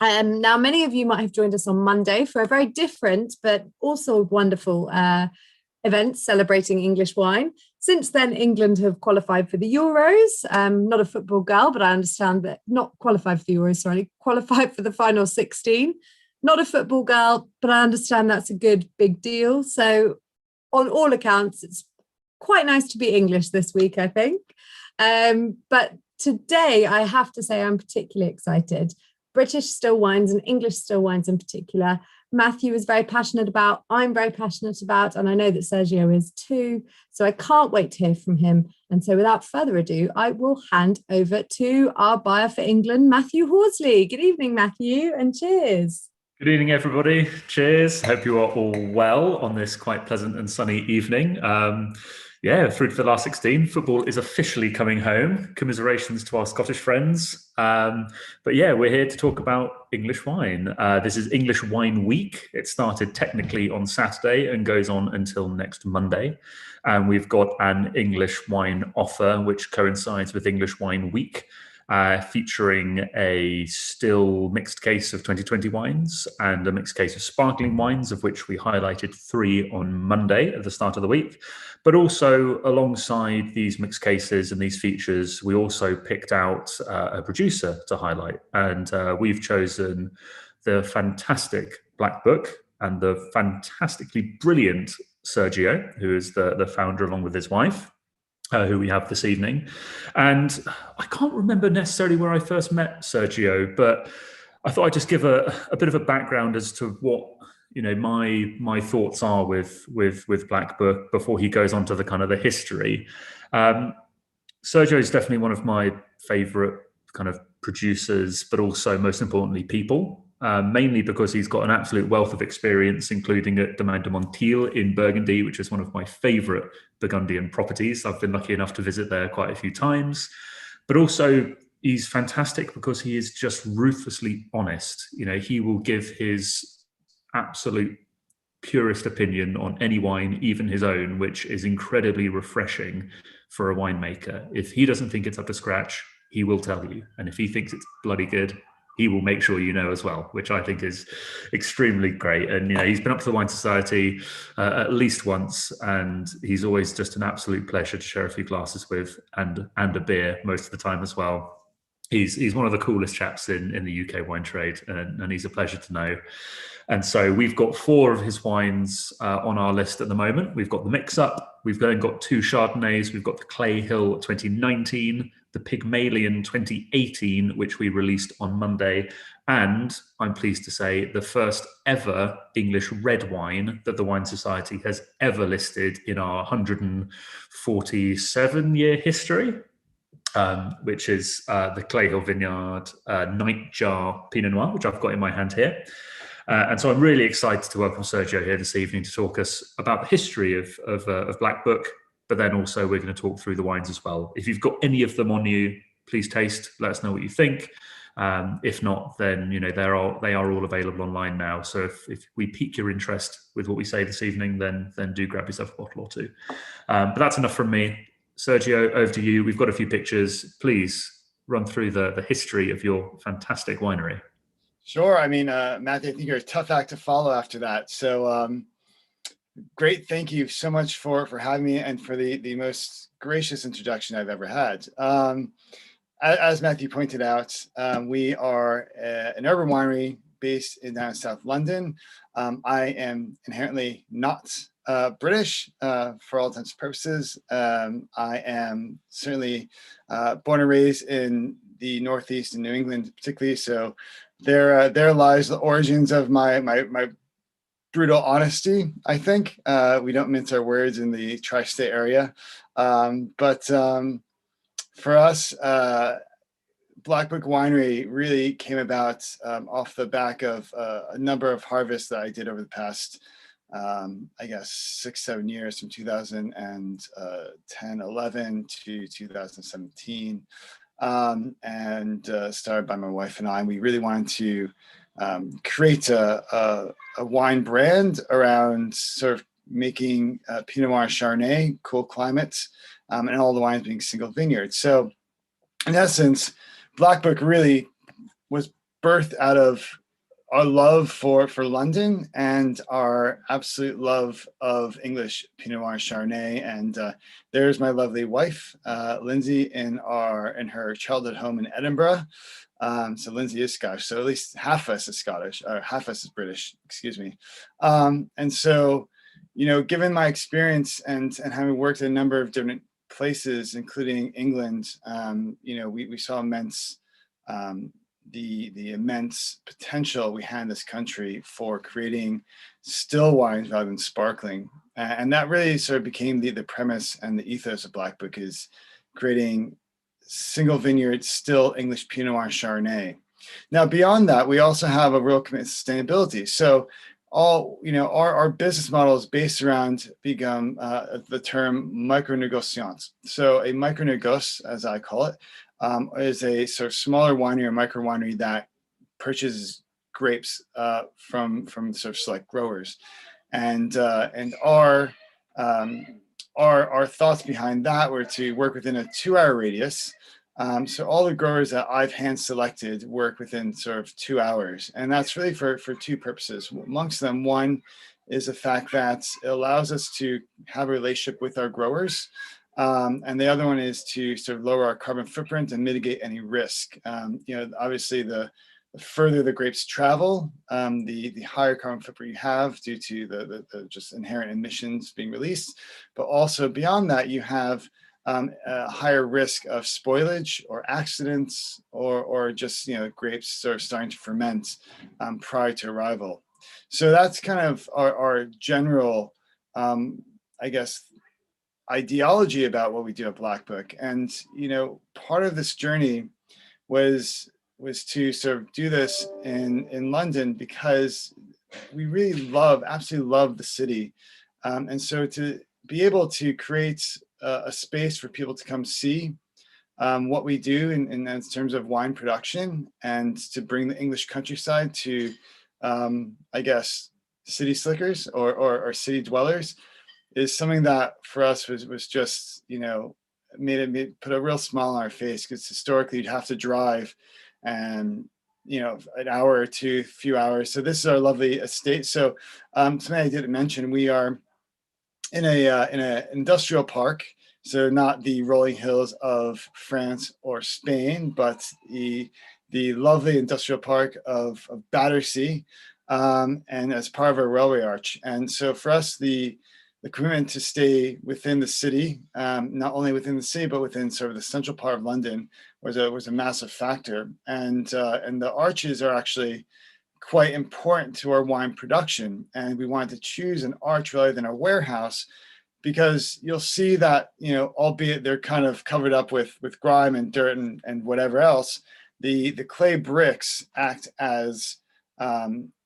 Now, many of you might have joined us on Monday for a very different but also wonderful event celebrating English wine. Since then, England have qualified for the Euros. Not a football girl, but I understand that not qualified for the Euros, sorry, qualified for the final 16. Not a football girl, but I understand that's a good big deal. So on all accounts, it's quite nice to be English this week, I think. But today, I have to say I'm particularly excited. British still wines and English still wines in particular. Matthew is very passionate about, I'm very passionate about, and I know that Sergio is too. So I can't wait to hear from him. And so without further ado, I will hand over to our buyer for England, Matthew Horsley. Good evening, Matthew, and cheers. Good evening, everybody. Cheers. Hope you are all well on this quite pleasant and sunny evening. Through to the last 16. Football is officially coming home. Commiserations to our Scottish friends. But yeah, we're here to talk about English wine. This is English Wine Week. It started technically on Saturday and goes on until next Monday. And we've got an English wine offer, which coincides with English Wine Week. Featuring a still mixed case of 2020 wines and a mixed case of sparkling wines, of which we highlighted 3 on Monday at the start of the week. But also alongside these mixed cases and these features, we also picked out a producer to highlight. And we've chosen the fantastic Blackbook and the fantastically brilliant Sergio, who is the founder along with his wife. Who we have this evening. And I can't remember necessarily where I first met Sergio, but I thought I'd just give a bit of a background as to what my thoughts are with Blackbook before he goes on to the kind of the history. Sergio is definitely one of my favorite kind of producers, but also most importantly, people. Mainly because he's got an absolute wealth of experience, including at Domaine de Montiel in Burgundy, which is one of my favorite Burgundian properties. I've been lucky enough to visit there quite a few times. But also, he's fantastic because he is just ruthlessly honest. He will give his absolute purest opinion on any wine, even his own, which is incredibly refreshing for a winemaker. If he doesn't think it's up to scratch, he will tell you. And if he thinks it's bloody good, he will make sure you know as well, which I think is extremely great. And he's been up to the Wine Society at least once, and he's always just an absolute pleasure to share a few glasses with, and a beer most of the time as well. He's one of the coolest chaps in the UK wine trade, and he's a pleasure to know. And so we've got 4 of his wines on our list at the moment. We've got the mix-up, we've then got 2 Chardonnays, we've got the Clay Hill 2019, the Pygmalion 2018, which we released on Monday, and I'm pleased to say the first ever English red wine that the Wine Society has ever listed in our 147-year history, which is the Clay Hill Vineyard Nightjar Pinot Noir, which I've got in my hand here. And so I'm really excited to welcome Sergio here this evening to talk us about the history of Blackbook, but then also we're going to talk through the wines as well. If you've got any of them on you, please taste, let us know what you think. If not, then they are all available online now. So if we pique your interest with what we say this evening, then do grab yourself a bottle or 2. But that's enough from me. Sergio, over to you. We've got a few pictures. Please run through the history of your fantastic winery. Sure. I mean, Matthew, I think you're a tough act to follow after that. So great. Thank you so much for having me and for the most gracious introduction I've ever had. As Matthew pointed out, we are an urban winery based in down South London. I am inherently not British for all intents and purposes. I am certainly born and raised in the Northeast in New England, particularly. So there lies the origins of my brutal honesty, I think. We don't mince our words in the tri-state area. But for us, Blackbook Winery really came about off the back of a number of harvests that I did over the past, I guess, 6-7 years, from 2010, 11 to 2017. And started by my wife and I. And we really wanted to create a wine brand around sort of making Pinot Noir Chardonnay, cool climates, and all the wines being single vineyards. So in essence, Blackbook really was birthed out of our love for London and our absolute love of English Pinot Noir Chardonnay. And there's my lovely wife, Lynsey, in her childhood home in Edinburgh. So Lynsey is Scottish, so at least half of us is Scottish, or half of us is British, excuse me. And so, you know, given my experience and having worked in a number of different places, including England, you know, we saw the immense potential we had in this country for creating still wines rather than sparkling. And that really sort of became the premise and the ethos of Blackbook, is creating single vineyard, still English Pinot Noir Chardonnay. Now, beyond that, we also have a real commitment to sustainability. So our business model is based around the term micronégociants. So a micronégoce, as I call it, is a sort of smaller winery or micro winery that purchases grapes from sort of select growers, and our thoughts behind that were to work within a 2-hour radius. So all the growers that I've hand selected work within sort of 2 hours, and that's really for two purposes. Amongst them, one is the fact that it allows us to have a relationship with our growers. And the other one is to sort of lower our carbon footprint and mitigate any risk. You know, obviously the further the grapes travel, the higher carbon footprint you have due to the just inherent emissions being released. But also beyond that, you have a higher risk of spoilage or accidents, or just, you know, grapes sort of starting to ferment prior to arrival. So that's kind of our general, I guess, ideology about what we do at Blackbook. And, you know, part of this journey was to sort of do this in London, because we really absolutely love the city. And so to be able to create a space for people to come see what we do in terms of wine production, and to bring the English countryside to, I guess, city slickers or city dwellers, is something that for us was just, you know, put a real smile on our face, because historically you'd have to drive and, you know, an hour or two, few hours. So this is our lovely estate. So something I didn't mention, we are in a industrial park. So not the rolling hills of France or Spain, but the lovely industrial park of Battersea, and as part of our railway arch. And so for us, the commitment to stay within the city, not only within the city, but within sort of the central part of London, was a massive factor. And the arches are actually quite important to our wine production. And we wanted to choose an arch rather than a warehouse, because you'll see that, you know, albeit they're kind of covered up with grime and dirt and whatever else, the clay bricks act as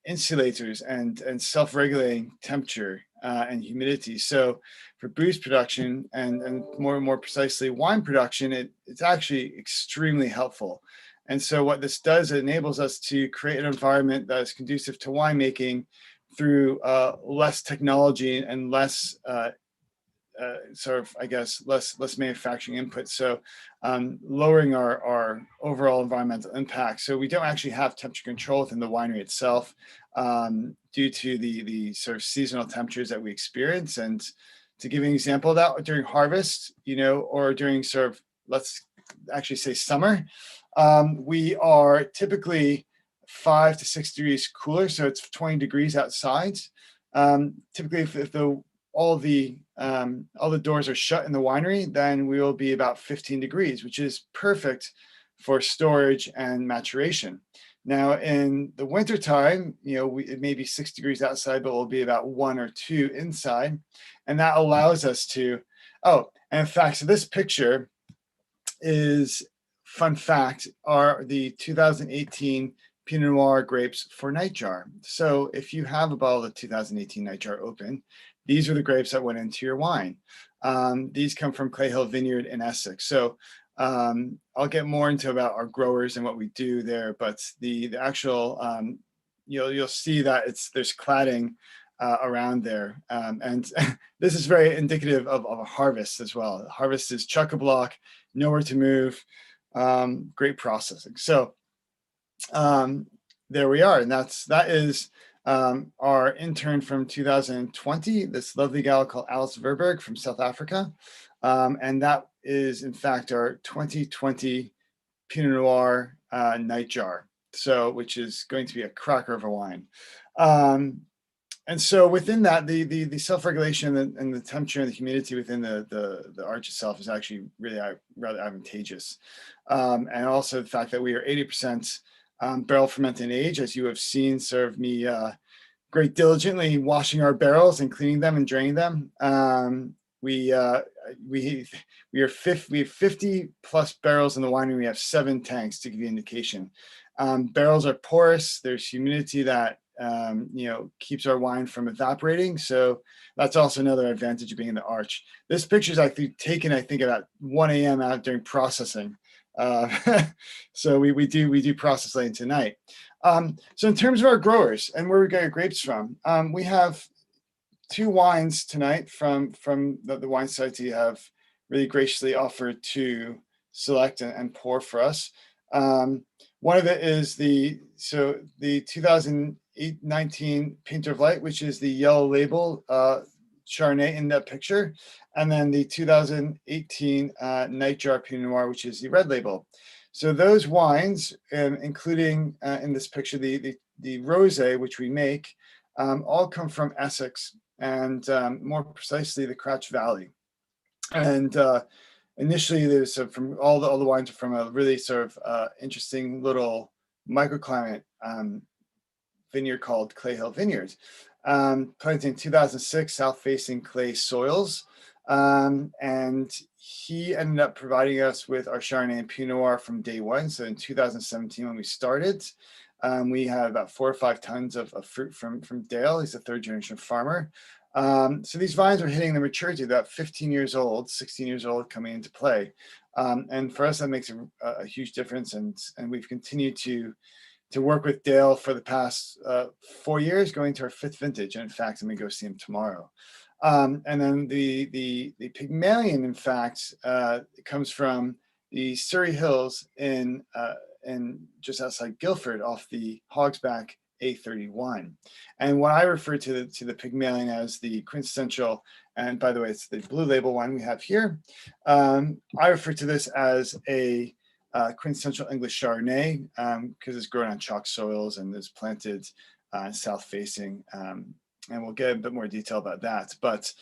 insulators and self-regulating temperature and humidity. So for booze production and more precisely wine production, it's actually extremely helpful. And so what this does, it enables us to create an environment that is conducive to winemaking through less technology and less sort of, I guess, less manufacturing input. So lowering our overall environmental impact. So we don't actually have temperature control within the winery itself, due to the sort of seasonal temperatures that we experience. And to give you an example of that, during harvest, you know, or during sort of, let's actually say summer, we are typically 5 to 6 degrees cooler. So it's 20 degrees outside. Typically, if all the doors are shut in the winery, then we will be about 15 degrees, which is perfect for storage and maturation. Now, in the wintertime, you know, it may be 6 degrees outside, but we'll be about 1 or 2 inside. And that allows us to, and in fact, so this picture is, fun fact, are the 2018 Pinot Noir grapes for Nightjar. So if you have a bottle of 2018 Nightjar open, these are the grapes that went into your wine. These come from Clay Hill Vineyard in Essex. So I'll get more into about our growers and what we do there, but the actual, you'll see that there's cladding around there. And this is very indicative of a harvest as well. Harvest is chock-a-block, nowhere to move, great processing. So there we are. And that is our intern from 2020, this lovely gal called Alice Verberg from South Africa. And that is, in fact, our 2020 Pinot Noir night jar. So, which is going to be a cracker of a wine. And so within that, the self-regulation and the temperature and the humidity within the arch itself is actually really rather advantageous. And also the fact that we are 80% barrel fermented age, as you have seen, serve me great diligently washing our barrels and cleaning them and draining them. We have 50 plus barrels in the winery. We have 7 tanks to give you an indication. Barrels are porous. There's humidity that keeps our wine from evaporating. So that's also another advantage of being in the arch. This picture is actually taken, I think, about 1 a.m. out during processing. So we do process late into night. So in terms of our growers and where we get our grapes from, we have 2 wines tonight from the wine society have really graciously offered to select and pour for us. One of it is the 2019 Painter of Light, which is the yellow label Chardonnay in that picture, and then the 2018 Night Jar Pinot Noir, which is the red label. So those wines, including in this picture the rosé, which we make, all come from Essex, and more precisely the Cratch Valley. And initially, there's from all the wines are from a really sort of interesting little microclimate vineyard called Clay Hill Vineyards, planted in 2006, south-facing clay soils. And he ended up providing us with our Chardonnay and Pinot Noir from day one. So in 2017, when we started, we had about 4 or 5 tons of fruit from Dale. He's a 3rd-generation farmer. So these vines are hitting the maturity, about 15 years old, 16 years old, coming into play. And for us, that makes a huge difference. And we've continued to work with Dale for the past 4 years, going to our 5th vintage. And in fact, I'm going to go see him tomorrow. And then the Pygmalion, in fact, comes from the Surrey Hills in just outside Guildford, off the Hogsback A31. And when I refer to the Pygmalion as the quintessential, and by the way, it's the blue label wine we have here, I refer to this as a quintessential English Chardonnay because it's grown on chalk soils and is planted south-facing. And we'll get a bit more detail about that. But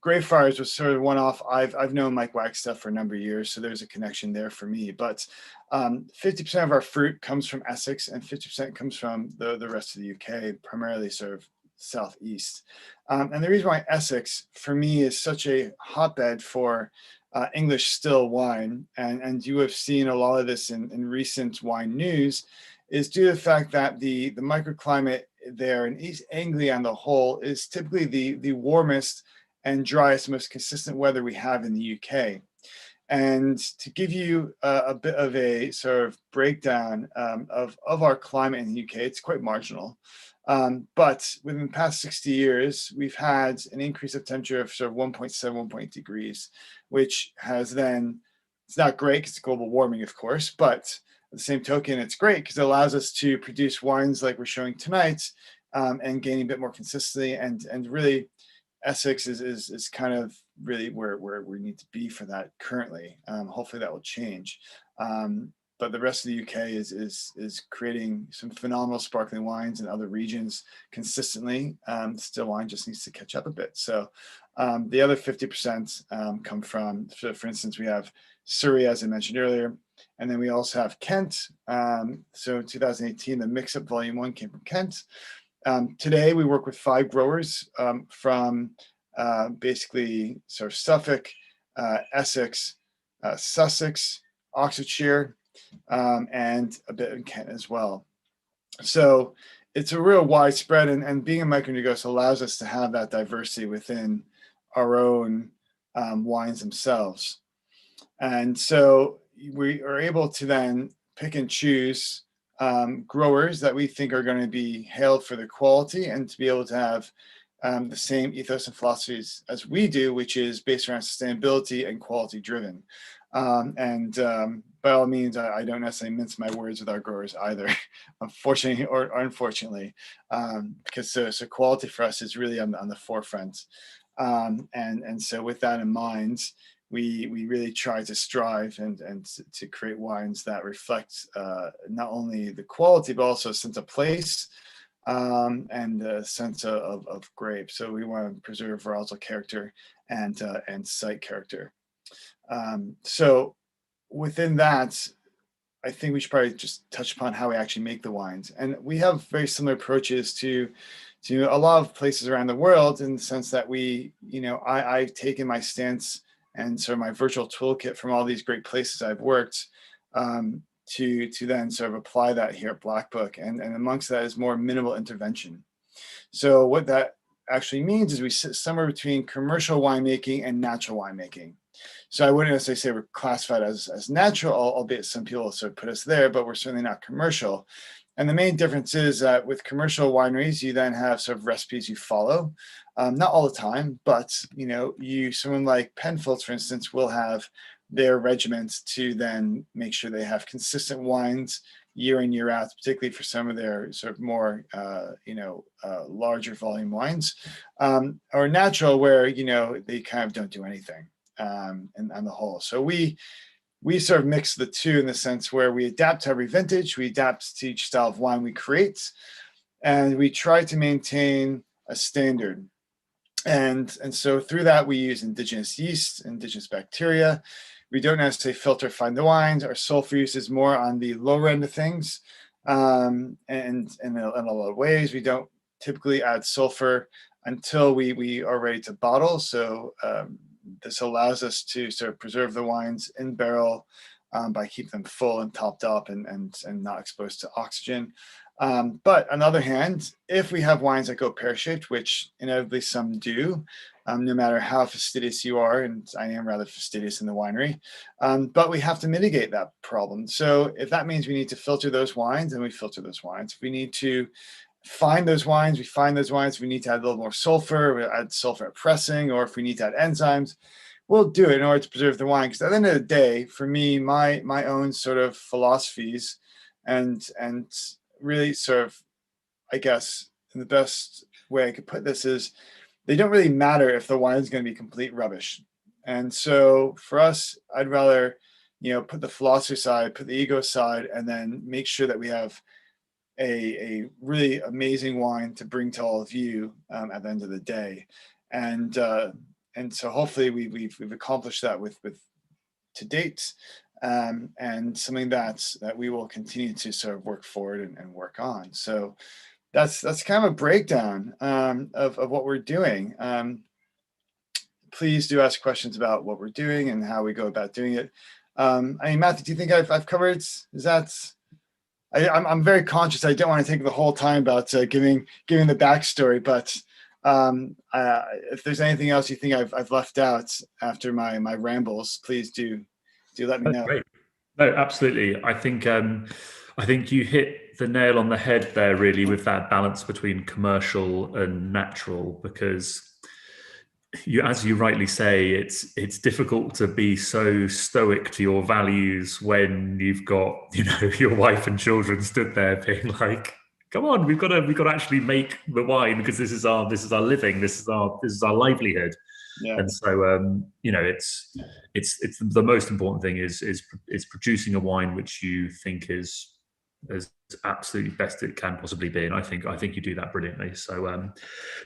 Greyfriars was sort of one-off. I've known Mike Wagstaff for a number of years, so there's a connection there for me. But 50% of our fruit comes from Essex, and 50% comes from the rest of the UK, primarily sort of southeast. And the reason why Essex, for me, is such a hotbed for English still wine, and you have seen a lot of this in recent wine news, is due to the fact that the microclimate there in East Anglia on the whole is typically the warmest and driest, most consistent weather we have in the UK. And to give you a bit of a sort of breakdown of our climate in the UK, it's quite marginal. But within the past 60 years, we've had an increase of temperature of sort of 1.7, 1.8 degrees, which has then, it's not great because it's global warming, of course, but at the same token, it's great because it allows us to produce wines like we're showing tonight and gaining a bit more consistency. And really, Essex is kind of really where we need to be for that currently. Hopefully that will change. But the rest of the UK is creating some phenomenal sparkling wines in other regions consistently. Still wine just needs to catch up a bit. So the other 50% come from, for instance, we have Surrey, as I mentioned earlier, and then we also have Kent. So in 2018, the Mix-Up Volume 1 came from Kent. Today, we work with 5 growers from basically sort of Suffolk, Essex, Sussex, Oxfordshire, and a bit in Kent as well. So it's a real widespread, and being a micronegociant allows us to have that diversity within our own wines themselves. And so we are able to then pick and choose growers that we think are going to be hailed for their quality and to be able to have the same ethos and philosophies as we do, which is based around sustainability and quality driven. By all means, I don't necessarily mince my words with our growers either, unfortunately or unfortunately, because so quality for us is really on the forefront. And so with that in mind, we really try to strive and to create wines that reflect not only the quality, but also a sense of place, and a sense of grape. So we want to preserve varietal character and site character. So within that, I think we should probably just touch upon how we actually make the wines. And we have very similar approaches to a lot of places around the world, in the sense that I've taken my stance and sort of my virtual toolkit from all these great places I've worked, to then sort of apply that here at Blackbook. And amongst that is more minimal intervention. So what that actually means is we sit somewhere between commercial winemaking and natural winemaking. So I wouldn't necessarily say we're classified as natural, albeit some people sort of put us there, but we're certainly not commercial. And the main difference is that with commercial wineries, you then have sort of recipes you follow. Not all the time, but someone like Penfolds, for instance, will have their regiments to then make sure they have consistent wines year in, year out, particularly for some of their sort of more larger volume wines, or natural, where they kind of don't do anything. And on the whole. So we sort of mix the two, in the sense where we adapt to every vintage, we adapt to each style of wine we create, and we try to maintain a standard. And so through that, we use indigenous yeast, indigenous bacteria. We don't necessarily filter find the wines. Our sulfur use is more on the lower end of things. And in a lot of ways, we don't typically add sulfur until we are ready to bottle. So this allows us to sort of preserve the wines in barrel, by keeping them full and topped up and not exposed to oxygen. But on the other hand, if we have wines that go pear-shaped, which inevitably some do, no matter how fastidious you are, and I am rather fastidious in the winery, but we have to mitigate that problem. So if that means we need to filter those wines, then we filter those wines. If we need to find those wines, we find those wines. If we need to add a little more sulfur, we add sulfur at pressing, or if we need to add enzymes, we'll do it in order to preserve the wine. Because at the end of the day, for me, my own sort of philosophies and really sort of, I guess, in the best way I could put this is, they don't really matter if the wine is going to be complete rubbish. And so for us, I'd rather, put the philosophy aside, put the ego aside, and then make sure that we have a really amazing wine to bring to all of you at the end of the day. And so hopefully we've accomplished that with to date, and something that we will continue to sort of work forward and work on. So that's kind of a breakdown of what we're doing. Please do ask questions about what we're doing and how we go about doing it. Matthew, do you think I've covered? Is that? I'm very conscious. I don't want to take the whole time about giving the backstory, but if there's anything else you think I've left out after my rambles, please do let me know. Great. No, absolutely. I think you hit the nail on the head there, really, with that balance between commercial and natural, because as you rightly say, it's difficult to be so stoic to your values when you've got your wife and children stood there being like, come on, we've got to actually make the wine, because this is our living, this is our livelihood. Yeah. And so it's the most important thing is producing a wine which you think is as absolutely best it can possibly be, and I think you do that brilliantly. So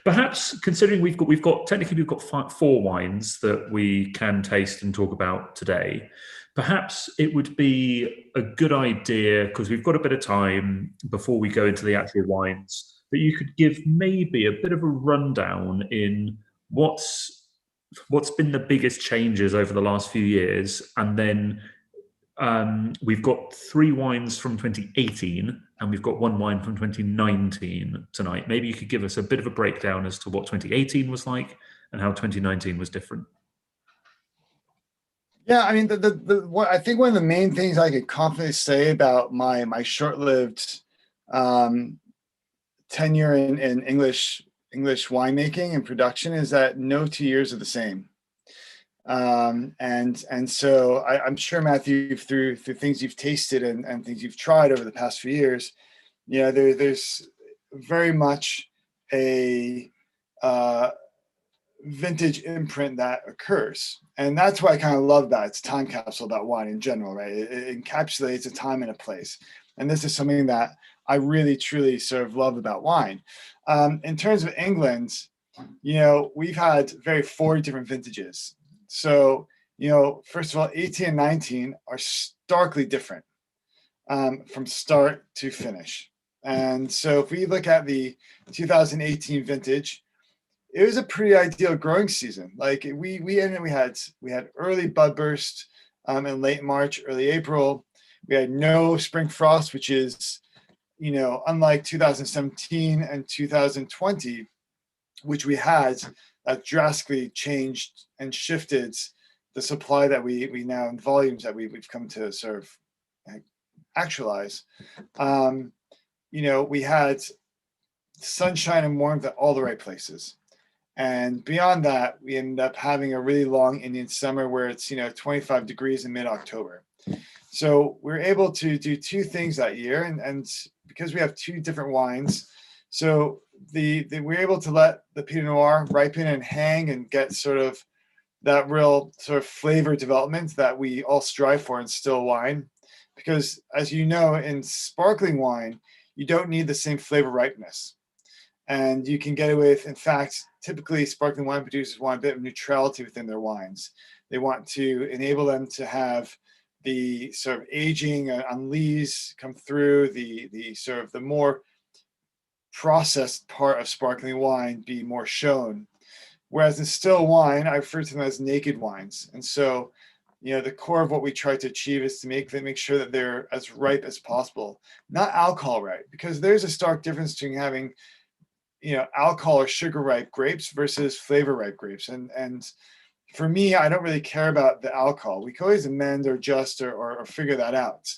perhaps, considering we've got 4 wines that we can taste and talk about today, perhaps it would be a good idea, because we've got a bit of time before we go into the actual wines, that you could give maybe a bit of a rundown in what's been the biggest changes over the last few years, and then we've got 3 wines from 2018 and we've got 1 wine from 2019 tonight. Maybe you could give us a bit of a breakdown as to what 2018 was like and how 2019 was different. Yeah, I mean, I think one of the main things I could confidently say about my short-lived tenure in English winemaking and production is that no 2 years are the same. And so I'm sure, Matthew, through things you've tasted and things you've tried over the past few years, there's very much a vintage imprint that occurs. And that's what I kind of love about it. It's a time capsule about wine in general, right? It encapsulates a time and a place. And this is something that I really, truly sort of love about wine. In terms of England, we've had very 4 different vintages. So, first of all, 18 and 19 are starkly different from start to finish. And so if we look at the 2018 vintage, it was a pretty ideal growing season. Like we had early bud burst in late March, early April. We had no spring frost, which is, unlike 2017 and 2020, which we had, that drastically changed and shifted the supply that we now, in volumes that we've come to sort of actualize. We had sunshine and warmth at all the right places. And beyond that, we ended up having a really long Indian summer where it's, 25 degrees in mid-October. So we're able to do 2 things that year. And because we have 2 different wines, so we're able to let the Pinot Noir ripen and hang and get sort of that real sort of flavor development that we all strive for in still wine. Because as you know, in sparkling wine, you don't need the same flavor ripeness. And you can get away with, in fact, typically sparkling wine producers want a bit of neutrality within their wines. They want to enable them to have the sort of aging on lees come through, the sort of the more processed part of sparkling wine be more shown. Whereas in still wine, I refer to them as naked wines. And so, the core of what we try to achieve is to make sure that they're as ripe as possible, not alcohol ripe, because there's a stark difference between having alcohol or sugar ripe grapes versus flavor ripe grapes. And for me, I don't really care about the alcohol. We can always amend or adjust or figure that out.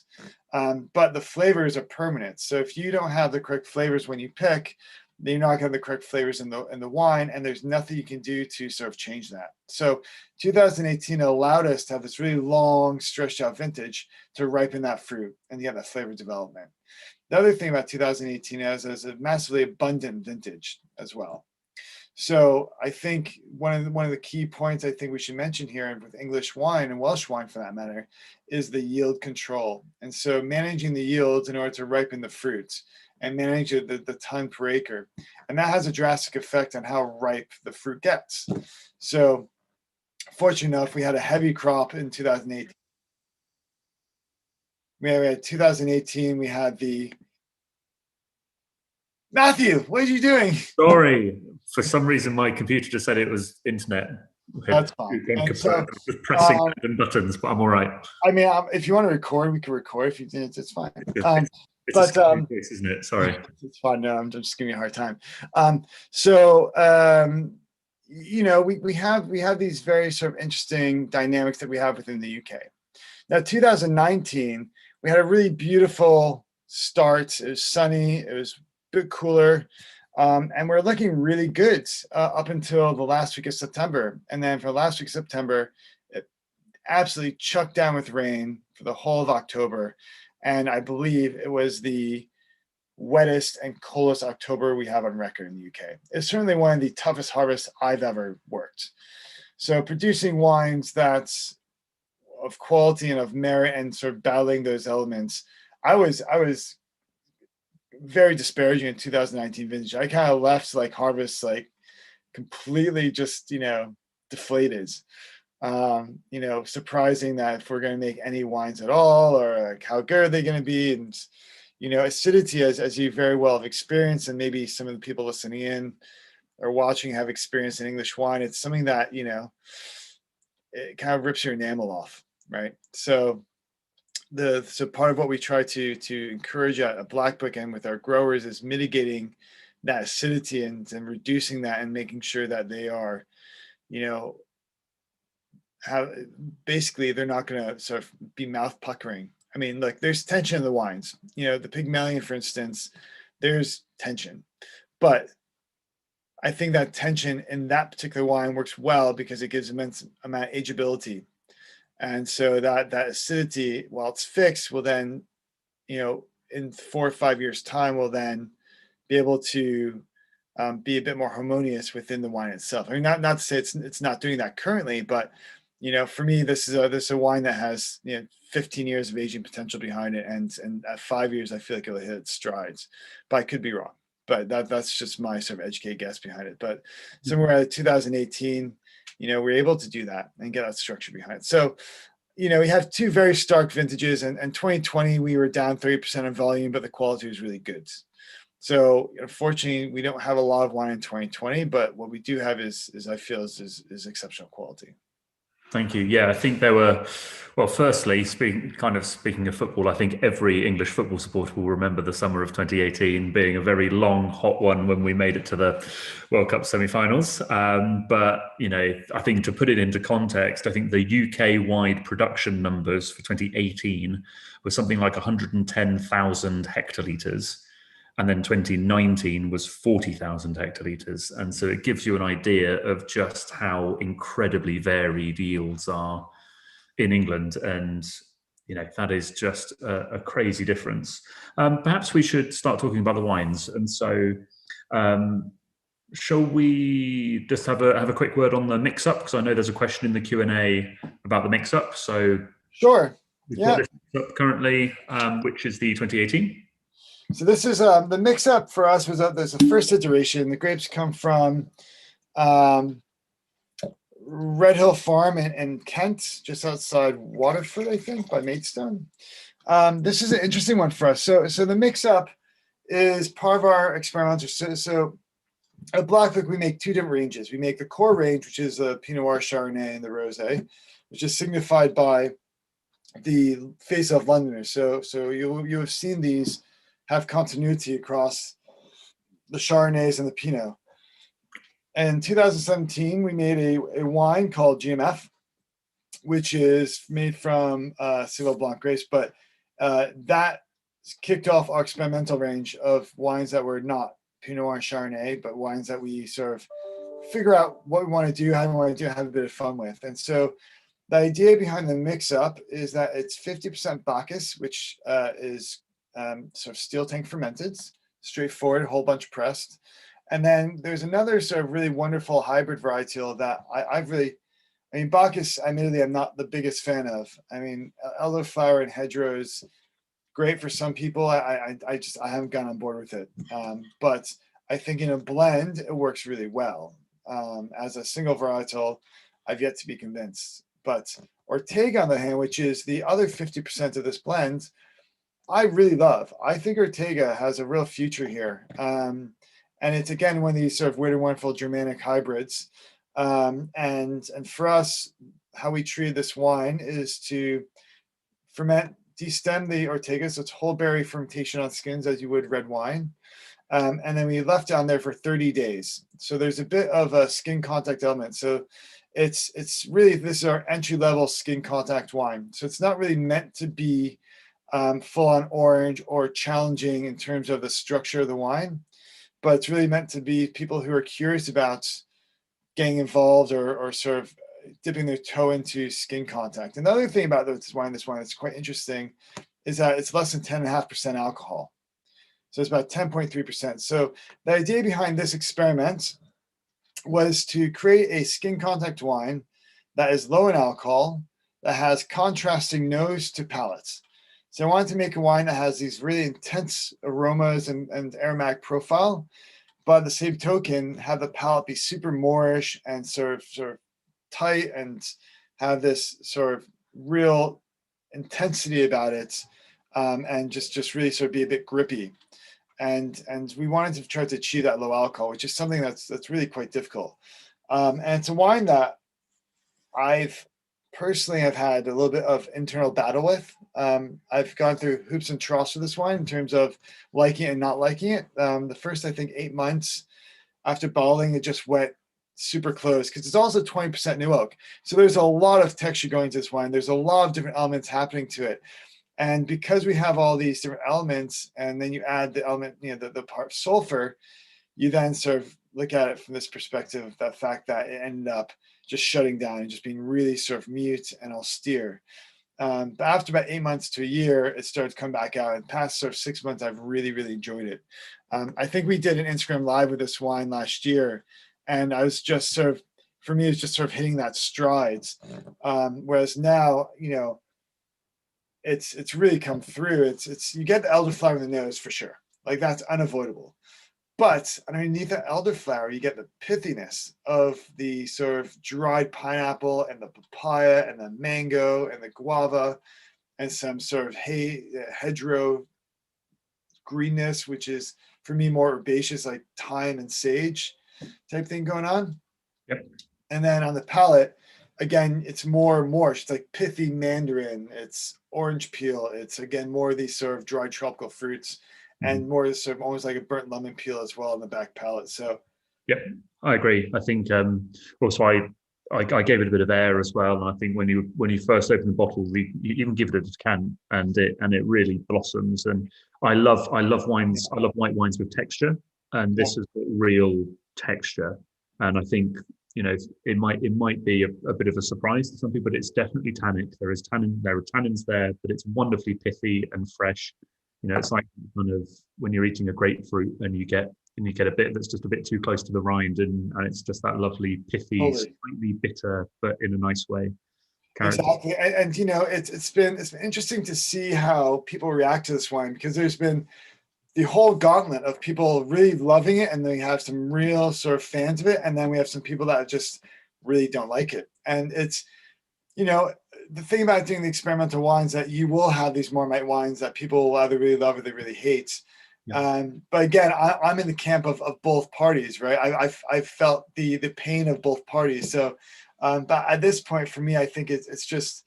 But the flavors are permanent. So if you don't have the correct flavors when you pick, then you're not going to have the correct flavors in the wine, and there's nothing you can do to sort of change that. So 2018 allowed us to have this really long, stretched out vintage to ripen that fruit and get that flavor development. The other thing about 2018 is a massively abundant vintage as well. So I think one of the key points I think we should mention here with English wine and Welsh wine for that matter is the yield control. And so managing the yields in order to ripen the fruits and manage the ton per acre. And that has a drastic effect on how ripe the fruit gets. So fortunate enough, we had a heavy crop in 2018. We had 2018, we had the Matthew, what are you doing? Sorry, for some reason my computer just said it was internet. That's fine. And so, just pressing random buttons, but I'm all right. I mean, if you want to record, we can record. If you did, it's fine. It's a case, isn't it? Sorry. It's fine. No, I'm just giving you a hard time. We have these very sort of interesting dynamics that we have within the UK. Now, 2019, we had a really beautiful start. It was sunny. It was a bit cooler. And we're looking really good up until the last week of September. And then for the last week of September, it absolutely chucked down with rain for the whole of October. And I believe it was the wettest and coldest October we have on record in the UK. It's certainly one of the toughest harvests I've ever worked. So producing wines that's of quality and of merit and sort of battling those elements, I was very disparaging in 2019 vintage. I kind of left harvest completely just deflated. Surprising that if we're going to make any wines at all, or how good are they going to be, and acidity, as you very well have experienced, and maybe some of the people listening in or watching have experienced in English wine. It's something that it kind of rips your enamel off, right? So part of what we try to encourage at Blackbook and with our growers is mitigating that acidity and reducing that and making sure that they are, basically they're not going to sort of be mouth puckering. I mean, there's tension in the wines. The Pygmalion, for instance, there's tension, but I think that tension in that particular wine works well because it gives immense amount of ageability. And so that acidity, while it's fixed, will then, in 4 or 5 years' time, will then be able to be a bit more harmonious within the wine itself. I mean, not to say it's not doing that currently, but for me, this is a wine that has 15 years of aging potential behind it, and at 5 years, I feel like it'll hit its strides. But I could be wrong. But that's just my sort of educated guess behind it. But somewhere at 2018, we're able to do that and get that structure behind it. So, we have two very stark vintages, and 2020 we were down 30% in volume, but the quality was really good. So unfortunately, we don't have a lot of wine in 2020, but what we do have is I feel is exceptional quality. Thank you. Yeah, I think there were, well, firstly, speaking of football, I think every English football supporter will remember the summer of 2018 being a very long, hot one when we made it to the World Cup semi-finals. But, I think to put it into context, I think the UK-wide production numbers for 2018 were something like 110,000 hectolitres. And then 2019 was 40,000 hectolitres. And so it gives you an idea of just how incredibly varied yields are in England. And, that is just a crazy difference. Perhaps we should start talking about the wines. And so shall we just have a quick word on the mix-up? Because I know there's a question in the Q&A about the mix-up. So sure. We've got this mix-up currently, which is the 2018. So this is the mix-up for us was there's a first iteration. The grapes come from Red Hill Farm in Kent, just outside Waterford, I think, by Maidstone. This is an interesting one for us. So the mix-up is part of our experimental. So at Blackbook, we make two different ranges. We make the core range, which is the Pinot Noir, Chardonnay, and the Rosé, which is signified by the face of Londoners. So you have seen these have continuity across the Chardonnays and the Pinot. In 2017, we made a wine called GMF, which is made from Civil Blanc grapes, but that kicked off our experimental range of wines that were not Pinot Noir and Chardonnay, but wines that we sort of figure out what we want to do, how we want to do, have a bit of fun with. And so the idea behind the mix-up is that it's 50% Bacchus, which is sort of steel tank fermented, straightforward, a whole bunch pressed. And then there's another sort of really wonderful hybrid varietal that Bacchus, admittedly, I'm not the biggest fan of. I mean, elderflower and hedgerows, great for some people. I haven't gone on board with it. But I think in a blend, it works really well. As a single varietal, I've yet to be convinced. But Ortega, on the hand, which is the other 50% of this blend, I really love. I think Ortega has a real future here. And it's, again, one of these sort of weird and wonderful Germanic hybrids. And for us, how we treated this wine is to destem the Ortega, so it's whole berry fermentation on skins as you would red wine. And then we left down there for 30 days. So there's a bit of a skin contact element. So it's really, this is our entry-level skin contact wine. So it's not really meant to be full on orange or challenging in terms of the structure of the wine, but it's really meant to be people who are curious about getting involved or sort of dipping their toe into skin contact. Another thing about this wine that's quite interesting is that it's less than 10.5% alcohol. So it's about 10.3%. So the idea behind this experiment was to create a skin contact wine that is low in alcohol, that has contrasting nose to palate. So I wanted to make a wine that has these really intense aromas and aromatic profile, but at the same token, have the palate be super moorish and sort of tight and have this sort of real intensity about it, and just really sort of be a bit grippy. And we wanted to try to achieve that low alcohol, which is something that's really quite difficult. And it's a wine that I've personally have had a little bit of internal battle with. I've gone through hoops and troughs with this wine in terms of liking it and not liking it. The first, I think, 8 months after bottling, it just went super close because it's also 20% new oak. So there's a lot of texture going to this wine. There's a lot of different elements happening to it. And because we have all these different elements, and then you add the element, the part sulfur, you then sort of look at it from this perspective, the fact that it ended up just shutting down and just being really sort of mute and austere. But after about 8 months to a year, it started to come back out. In the past sort of 6 months, I've really, really enjoyed it. I think we did an Instagram live with this wine last year, and I was just sort of, for me, it's just sort of hitting that strides. Whereas now, you know, it's really come through. It's you get the elderflower in the nose for sure. Like that's unavoidable. But underneath the elderflower, you get the pithiness of the sort of dried pineapple and the papaya and the mango and the guava and some sort of hedgerow greenness, which is for me more herbaceous, like thyme and sage type thing going on. Yep. And then on the palate, again, it's more morsh. It's like pithy mandarin. It's orange peel. It's again more of these sort of dried tropical fruits. And more sort of almost like a burnt lemon peel as well on the back palate. So, yep, I agree. I think also I gave it a bit of air as well, and I think when you first open the bottle, you even give it a decant, and it really blossoms. And I love wines. I love white wines with texture, and this is real texture. And I think, you know, it might be a bit of a surprise to some people, but it's definitely tannic. There are tannins there, but it's wonderfully pithy and fresh. You know, it's like kind of when you're eating a grapefruit and you get a bit that's just a bit too close to the rind, and it's just that lovely pithy, slightly bitter, but in a nice way. Exactly, and you know, it's been interesting to see how people react to this wine, because there's been the whole gauntlet of people really loving it, and then we have some real sort of fans of it, and then we have some people that just really don't like it. And it's, you know, the thing about doing the experimental wines that you will have these Marmite wines that people will either really love or they really hate. Yeah. But again, I'm in the camp of both parties, right? I've felt the pain of both parties. So, but at this point for me, I think it's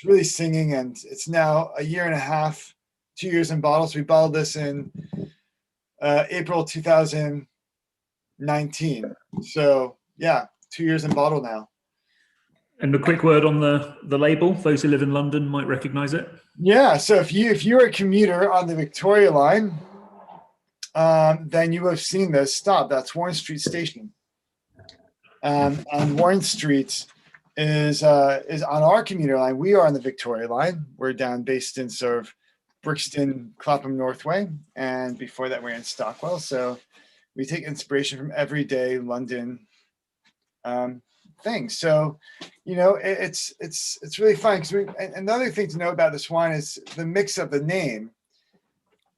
really singing, and it's now a year and a half, 2 years in bottles. We bottled this in April 2019. So yeah, 2 years in bottle now. And a quick word on the label. Those who live in London might recognise it. Yeah, so if you're a commuter on the Victoria line, then you have seen this stop. That's Warren Street Station. And Warren Street is on our commuter line. We are on the Victoria line. We're based in sort of Brixton, Clapham Northway, and before that we're in Stockwell. So we take inspiration from everyday London things. So, you know, it's really fun, because another thing to know about this wine is the mix of the name.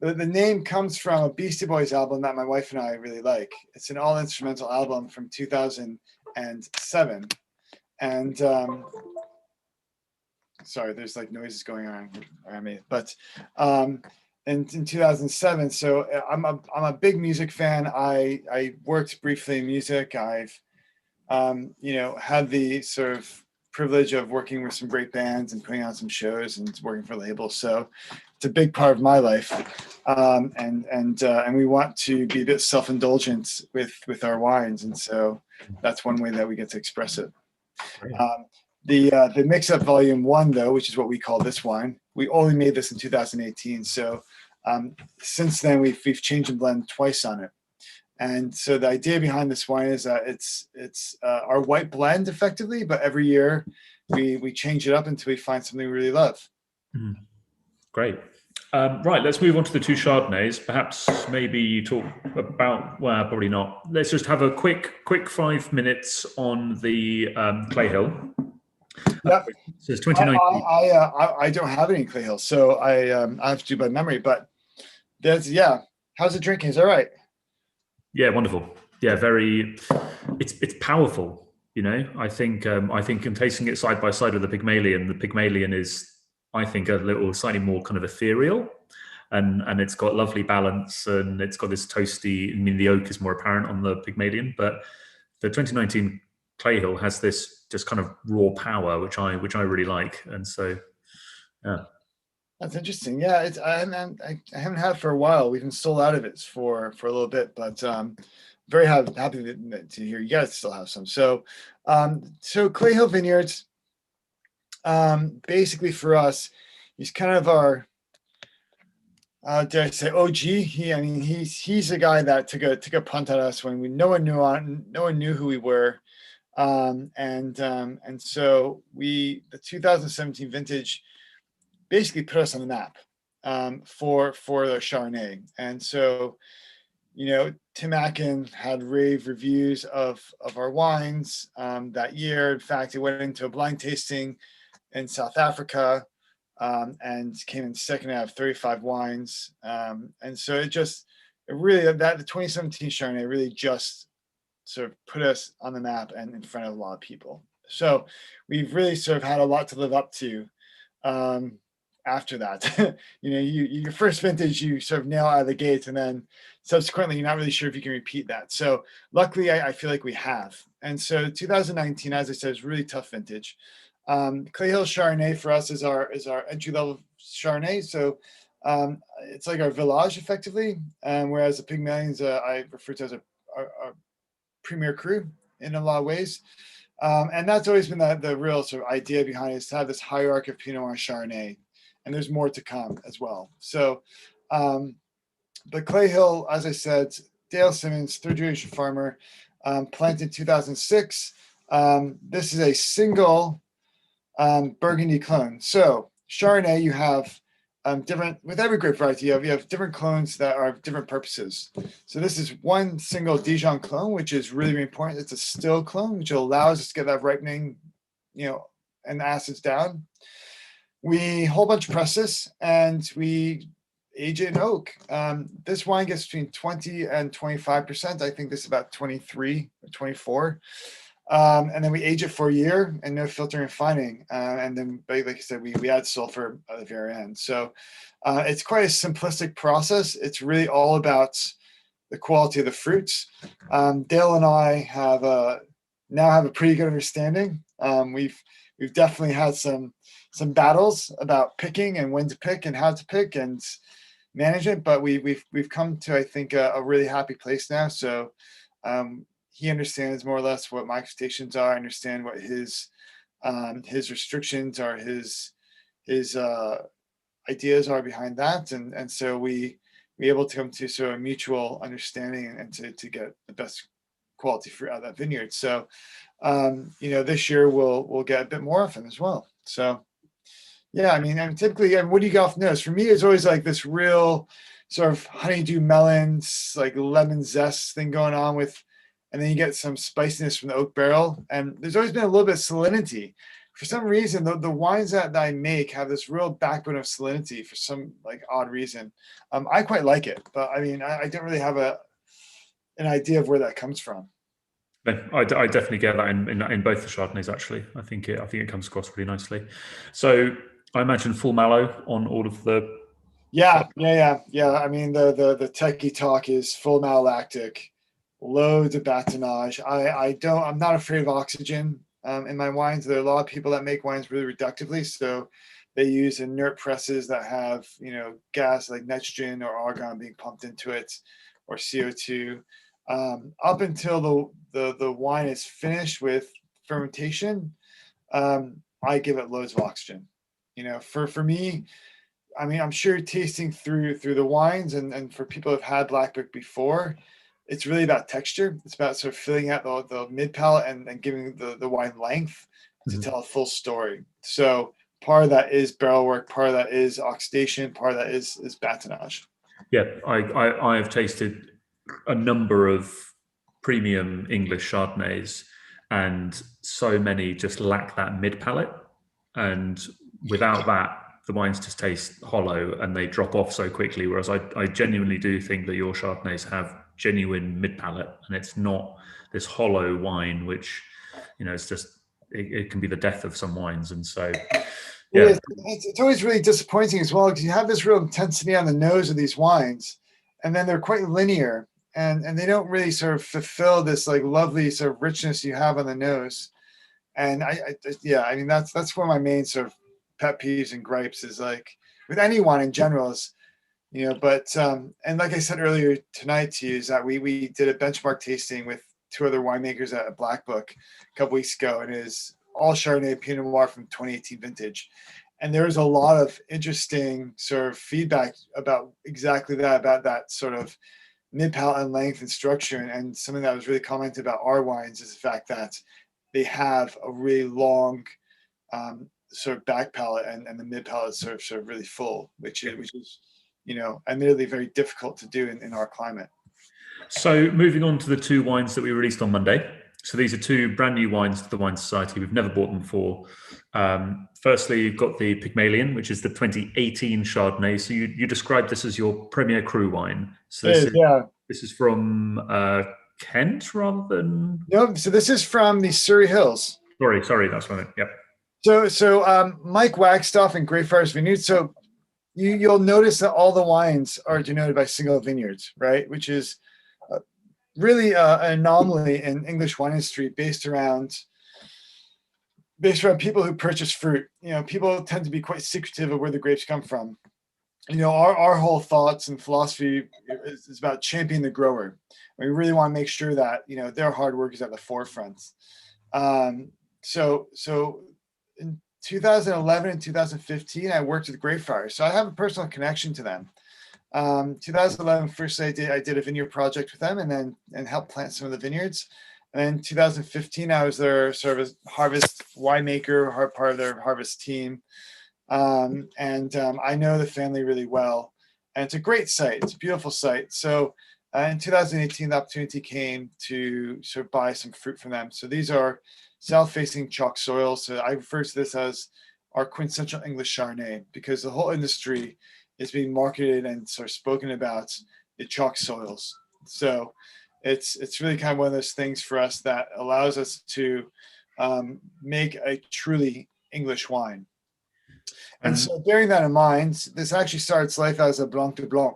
The name comes from a Beastie Boys album that my wife and I really like. It's an all instrumental album from 2007, and sorry, there's like noises going on around me, but in 2007. So I'm a big music fan. I worked briefly in music. I've you know, had the sort of privilege of working with some great bands and putting on some shows and working for labels. So it's a big part of my life. And we want to be a bit self-indulgent with our wines. And so that's one way that we get to express it. The Mix-Up Volume 1, though, which is what we call this wine, we only made this in 2018. So since then, we've changed and blend twice on it. And so the idea behind this wine is that it's our white blend effectively, but every year we change it up until we find something we really love. Great. Right, let's move on to the two Chardonnays. Perhaps maybe you talk about, well, probably not. Let's just have a quick 5 minutes on the Clay Hill. Yep. So it's 2019. I don't have any Clay Hill, so I have to do by memory. But how's it drinking? Is that right? Yeah, wonderful. Yeah, very. It's powerful. You know, I think in tasting it side by side with the Pygmalion is, I think, a little slightly more kind of ethereal, and it's got lovely balance, and it's got this toasty. I mean, the oak is more apparent on the Pygmalion, but the 2019 Clay Hill has this just kind of raw power, which I really like, and so yeah. That's interesting. Yeah, I haven't had it for a while. We've been sold out of it for a little bit, but very happy to hear you guys still have some. So, Clay Hill Vineyards, basically for us, he's kind of our dare I say OG. He's a guy that took a punt at us when no one knew who we were. And so the 2017 vintage basically put us on the map for the Chardonnay. And so, Tim Akin had rave reviews of our wines that year. In fact, it went into a blind tasting in South Africa and came in second out of 35 wines. And so the 2017 Chardonnay really just sort of put us on the map and in front of a lot of people. So we've really sort of had a lot to live up to after that. Your first vintage, you sort of nail out of the gates, and then subsequently, you're not really sure if you can repeat that. So luckily, I feel like we have. And so 2019, as I said, is really tough vintage. Clay Hill Chardonnay for us is our entry-level Chardonnay. So it's like our village, effectively, whereas the Pygmalions I refer to as a premier cru in a lot of ways. And that's always been the real sort of idea behind it, is to have this hierarchy of Pinot Noir Chardonnay. And there's more to come as well. So, but Clay Hill, as I said, Dale Simmons, third generation farmer, planted in 2006. This is a single Burgundy clone. So Chardonnay, you have different, with every grape variety, you have different clones that are of different purposes. So this is one single Dijon clone, which is really, really important. It's a still clone, which allows us to get that ripening, and the acids down. We whole bunch press this and we age it in oak. This wine gets between 20 and 25%. I think this is about 23 or 24. And then we age it for a year and no filter and refining. And then, like I said, we add sulfur at the very end. So it's quite a simplistic process. It's really all about the quality of the fruits. Dale and I now have a pretty good understanding. We've definitely had some battles about picking and when to pick and how to pick and manage it, but we've come to, I think, a really happy place now. So he understands more or less what my expectations are. I understand what his restrictions are, his ideas are behind that, and so we able to come to sort of mutual understanding and to get the best quality fruit out of that vineyard. So this year we'll get a bit more of him as well. So yeah, typically, what do you get off the nose? For me, it's always like this real sort of honeydew melons, like lemon zest thing going on with, and then you get some spiciness from the oak barrel. And there's always been a little bit of salinity. For some reason, the wines that I make have this real backbone of salinity for some like odd reason. I quite like it, but I don't really have an idea of where that comes from. I definitely get that in both the Chardonnays. Actually, I think it comes across really nicely. So I imagine full mallow on all of the. Yeah. The techie talk is full malolactic, loads of batonnage. I'm not afraid of oxygen in my wines. There are a lot of people that make wines really reductively, so they use inert presses that have gas like nitrogen or argon being pumped into it, or CO2. Up until the wine is finished with fermentation, I give it loads of oxygen. For me, I'm sure tasting through the wines and for people who've had Blackbook before, it's really about texture. It's about sort of filling out the mid palate and giving the wine length to tell a full story. So part of that is barrel work, part of that is oxidation, part of that is batonnage. Yeah, I have tasted a number of premium English Chardonnays, and so many just lack that mid palate, and without that, the wines just taste hollow and they drop off so quickly. Whereas I genuinely do think that your Chardonnays have genuine mid palate, and it's not this hollow wine, which it's just it can be the death of some wines. And so yeah, it's always really disappointing as well, because you have this real intensity on the nose of these wines, and then they're quite linear, and they don't really sort of fulfill this like lovely sort of richness you have on the nose. And that's one of my main sort of pet peeves and gripes, is like with any wine in general is, but and like I said earlier tonight to you, is that we did a benchmark tasting with two other winemakers at Blackbook a couple weeks ago, and it is all Chardonnay Pinot Noir from 2018 vintage. And there was a lot of interesting sort of feedback about exactly that, about that sort of mid-palate and length and structure. And something that was really commented about our wines is the fact that they have a really long sort of back palate, and the mid palate is sort of really full, which is, admittedly very difficult to do in our climate. So moving on to the two wines that we released on Monday. So these are two brand new wines to the Wine Society. We've never bought them before. Firstly, you've got the Pygmalion, which is the 2018 Chardonnay. So you described this as your premier cru wine. So this is from Kent rather than... No, so this is from the Surrey Hills. Sorry, that's what I meant. Yep. So Mike Wagstaff and Greyfriars Vineyards. So you'll notice that all the wines are denoted by single vineyards, right? Which is really an anomaly in English wine industry based around people who purchase fruit. People tend to be quite secretive of where the grapes come from. Our whole thoughts and philosophy is about championing the grower. We really want to make sure that their hard work is at the forefront. So in 2011 and 2015, I worked with Greyfriars, so I have a personal connection to them. 2011, first I did a vineyard project with them, and helped plant some of the vineyards. And in 2015, I was their sort of harvest winemaker, part of their harvest team. I know the family really well, and it's a great site. It's a beautiful site. So in 2018, the opportunity came to sort of buy some fruit from them. So these are south-facing chalk soils. So I refer to this as our quintessential English Chardonnay, because the whole industry is being marketed and sort of spoken about the chalk soils. So it's really kind of one of those things for us that allows us to make a truly English wine. And so bearing that in mind, this actually started its life as a Blanc de Blanc.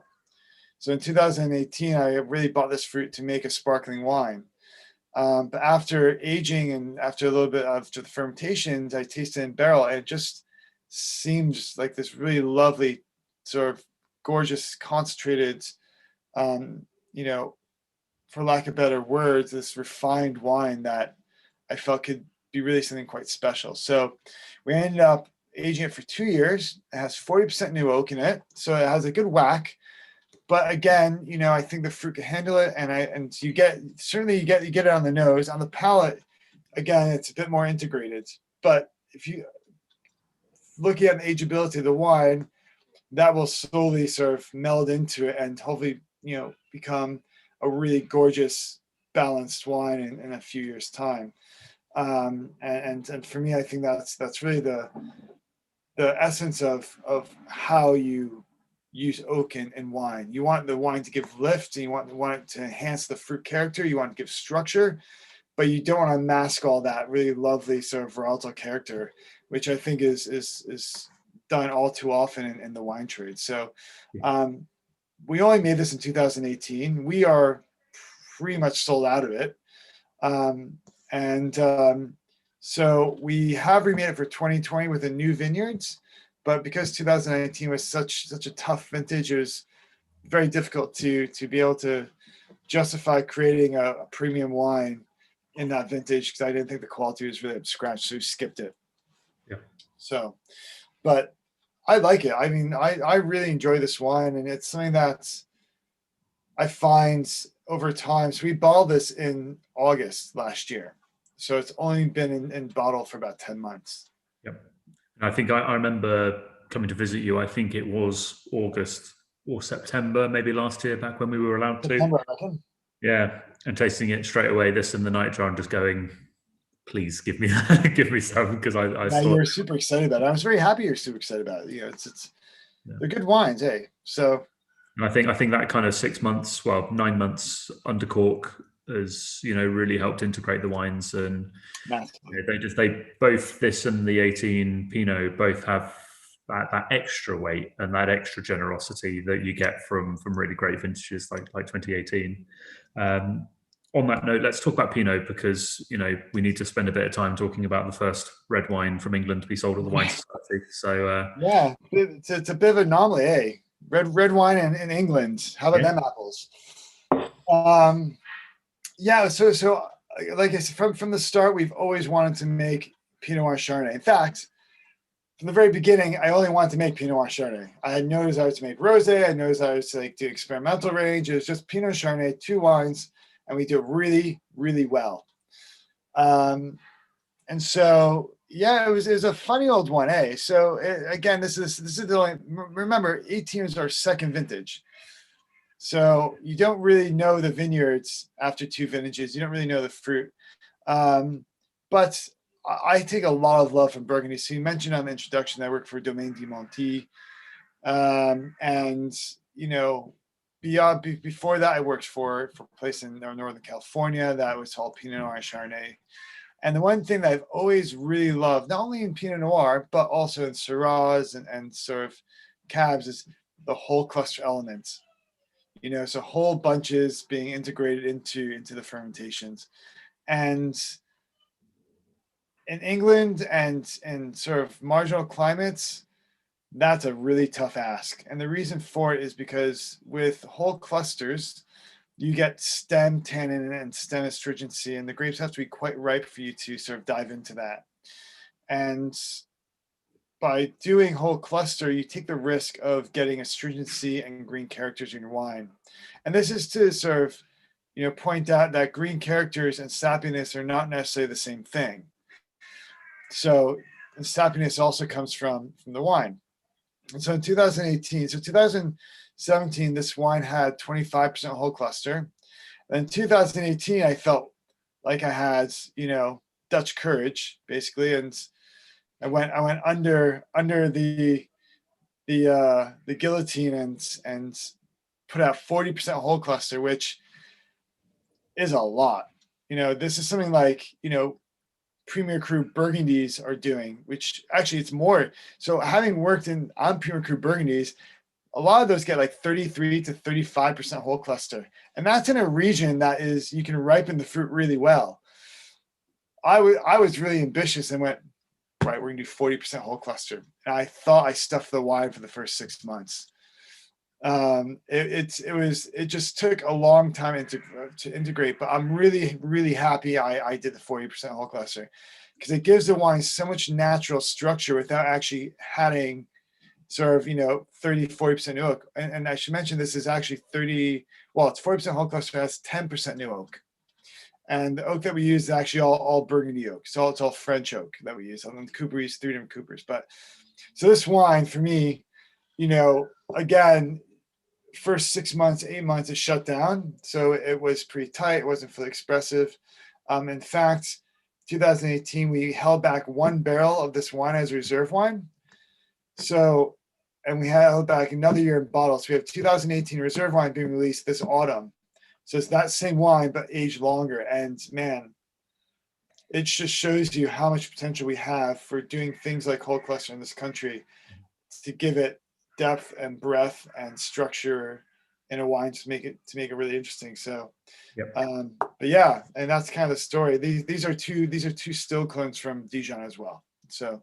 So in 2018, I really bought this fruit to make a sparkling wine. But after aging and after a little bit after the fermentations, I tasted it in barrel, and it just seems like this really lovely, sort of gorgeous, concentrated, for lack of better words, this refined wine that I felt could be really something quite special. So we ended up aging it for 2 years. It has 40% new oak in it, so it has a good whack. But again, I think the fruit can handle it, and you get it on the nose. On the palate, again, it's a bit more integrated. But if you looking at the ageability of the wine, that will slowly sort of meld into it, and hopefully, become a really gorgeous, balanced wine in a few years' time. And for me, I think that's really the essence of how you use oak in wine. You want the wine to give lift, and you want it to enhance the fruit character. You want to give structure, but you don't want to mask all that really lovely sort of varietal character, which I think is done all too often in the wine trade. So we only made this in 2018. We are pretty much sold out of it. So we have remade it for 2020 with a new vineyards. But because 2019 was such a tough vintage, it was very difficult to be able to justify creating a premium wine in that vintage, because I didn't think the quality was really up to scratch, so we skipped it. Yeah. So, but I like it. I mean, I really enjoy this wine, and it's something that I find over time. So we bottled this in August last year, so it's only been in bottle for about 10 months. Yep. I think I remember coming to visit you. I think it was August or September, maybe last year, back when we were allowed to. September, I reckon. Yeah, and tasting it straight away, this in the night jar, and just going, please give me give me some, because I yeah, saw you were super excited about it. I was very happy you're super excited about it. They're good wines, eh? So I think that kind of 6 months, 9 months under cork has really helped integrate the wines, and they both, this and the 18 Pinot, both have that extra weight and that extra generosity that you get from really great vintages like 2018. On that note, let's talk about Pinot, because we need to spend a bit of time talking about the first red wine from England to be sold at the Wine Society. So yeah, it's a bit of an anomaly, eh? Red wine in England. How about them apples? Yeah, so like I said, from the start, we've always wanted to make Pinot Noir Chardonnay. In fact, from the very beginning, I only wanted to make Pinot Noir Chardonnay. I had no desire to make rosé. I had no desire to like do experimental range. It was just Pinot Chardonnay, 2 wines, and we do it really, really well. And so, yeah, it was a funny old one, eh? So again, this is the only, remember, 18 is our second vintage. So you don't really know the vineyards after 2 vintages. You don't really know the fruit. But I take a lot of love from Burgundy. So you mentioned on the introduction that I work for Domaine du Monti. And, you know, before that, I worked for a place in Northern California that was called Pinot Noir Chardonnay. And the one thing that I've always really loved, not only in Pinot Noir, but also in Syrahs and sort of Cabs, is the whole cluster elements. You know, so whole bunches being integrated into the fermentations. And in England and sort of marginal climates, that's a really tough ask. And the reason for it is because with whole clusters, you get stem tannin and stem astringency, and the grapes have to be quite ripe for you to sort of dive into that. And by doing whole cluster, you take the risk of getting astringency and green characters in your wine. And this is to sort of, you know, point out that green characters and sappiness are not necessarily the same thing. So the sappiness also comes from the wine. And so in 2018, so 2017, this wine had 25% whole cluster. And in 2018, I felt like I had, you know, Dutch courage, basically, and I went under the guillotine and put out 40% whole cluster, which is a lot. You know, this is something like, you know, Premier Cru Burgundies are doing, which actually it's more. So having worked on Premier Cru Burgundies, a lot of those get like 33 to 35% whole cluster. And that's in a region that is, you can ripen the fruit really well. I was really ambitious and went, right, we're gonna do 40% whole cluster. And I thought I stuffed the wine for the first 6 months. It just took a long time to integrate, but I'm really, really happy I did the 40% whole cluster, because it gives the wine so much natural structure without actually having sort of, you know, 30-40% new oak. And I should mention this is actually it's 40% whole cluster, has 10% new oak. And the oak that we use is actually all Burgundy oak. So it's all French oak that we use. On the Cooper, we use 3 different Coopers. But so this wine for me, you know, again, first 6 months, 8 months, it shut down. So it was pretty tight. It wasn't fully expressive. In fact, 2018, we held back 1 barrel of this wine as reserve wine. So, and we held back another year in bottles. So we have 2018 reserve wine being released this autumn. So it's that same wine, but aged longer. And man, it just shows you how much potential we have for doing things like whole cluster in this country to give it depth and breadth and structure in a wine to make it really interesting. So, yep. But yeah, and that's kind of the story. These are two still clones from Dijon as well. So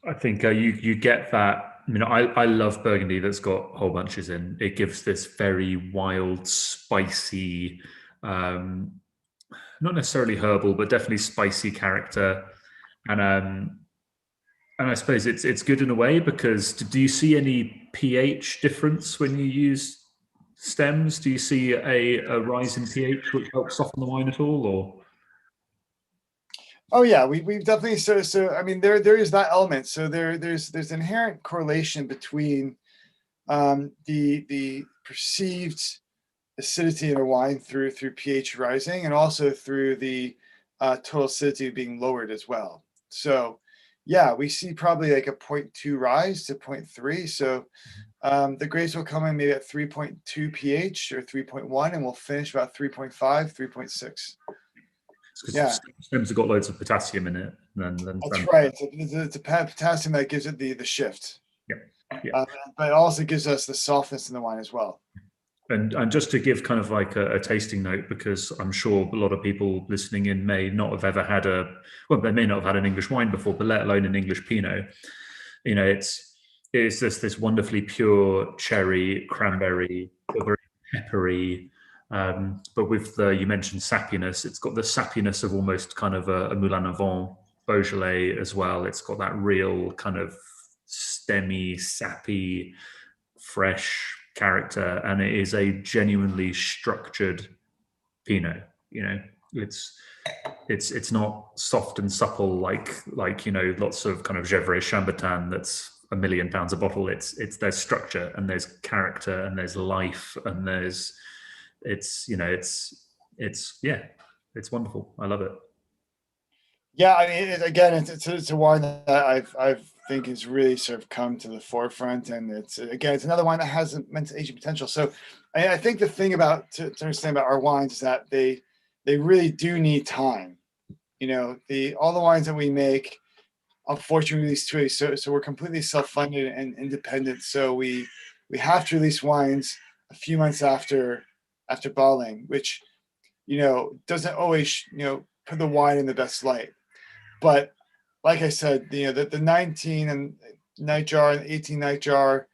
I think you get that. I mean, I love Burgundy that's got whole bunches in. It gives this very wild, spicy, not necessarily herbal, but definitely spicy character. And I suppose it's good in a way, because do you see any pH difference when you use stems? Do you see a rise in pH which helps soften the wine at all, or? Oh yeah, we've definitely so I mean there is that element. So there's inherent correlation between the perceived acidity in a wine through pH rising, and also through the total acidity being lowered as well. So yeah, we see probably like a 0.2 rise to 0.3. So the grapes will come in maybe at 3.2 pH or 3.1, and we'll finish about 3.5, 3.6. Yeah, stems have got loads of potassium in it. That's right. It's a potassium that gives it the shift. Yeah. But it also gives us the softness in the wine as well. And just to give kind of like a tasting note, because I'm sure a lot of people listening in may not have ever had they may not have had an English wine before, but let alone an English Pinot. You know, it's this wonderfully pure cherry, cranberry, very peppery. But with you mentioned sappiness, it's got the sappiness of almost kind of a Moulin Avant Beaujolais as well. It's got that real kind of stemmy, sappy, fresh character, and it is a genuinely structured Pinot. You know, it's not soft and supple like you know, lots of kind of Gevrey Chambertin that's £1 million a bottle. It's there's structure and there's character and there's life and it's yeah, it's wonderful. I love it. Yeah, I mean, it's a wine that I've think has really sort of come to the forefront, and it's another wine that has immense aging potential. So, I think the thing about to understand about our wines is that they really do need time. You know, all the wines that we make, unfortunately, release too early. So we're completely self-funded and independent. So we have to release wines a few months after bottling, which, you know, doesn't always, you know, put the wine in the best light. But like I said, you know, the 19 and night jar and 18 night jar,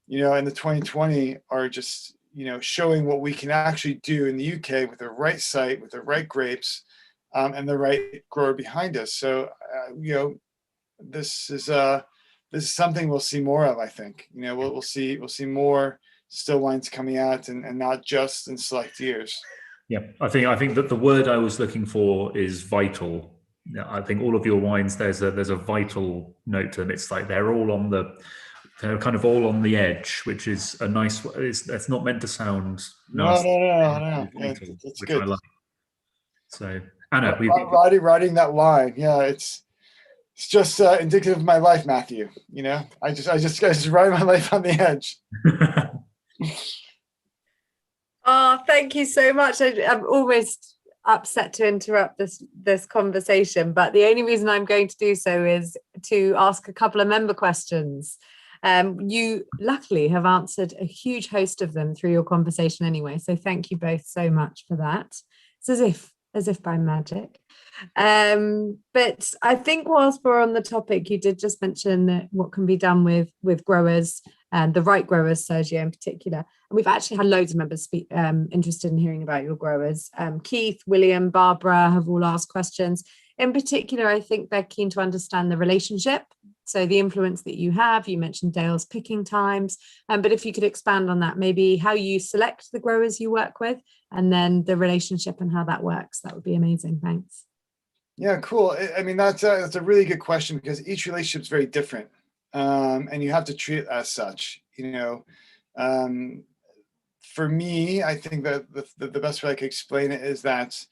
you know, and the 2020 are just, you know, showing what we can actually do in the UK with the right site, with the right grapes, and the right grower behind us. So, you know, this is something we'll see more of. I think, you know, we'll see more still wines coming out, and not just in select years. Yeah, I think that the word I was looking for is vital. Yeah, I think all of your wines, there's a vital note to them. It's like they're kind of all on the edge, which is a nice. It's not meant to sound nasty. No. Vital, It's which good. I like. So Anna, riding that line, yeah, it's just indicative of my life, Matthew. You know, I just ride my life on the edge. Oh, thank you so much. I'm almost upset to interrupt this conversation, but the only reason I'm going to do so is to ask a couple of member questions. You luckily have answered a huge host of them through your conversation anyway, so thank you both so much for that. It's as if by magic. But I think whilst we're on the topic, you did just mention that what can be done with growers, and the right growers, Sergio in particular. And we've actually had loads of members speak, interested in hearing about your growers. Keith, William, Barbara have all asked questions. In particular, I think they're keen to understand the relationship. So the influence that you have, you mentioned Dale's picking times, but if you could expand on that, maybe how you select the growers you work with, and then the relationship and how that works, that would be amazing. Thanks. Yeah, cool. I mean, that's a really good question, because each relationship is very different, and you have to treat it as such. You know, for me, I think that the best way I could explain it is that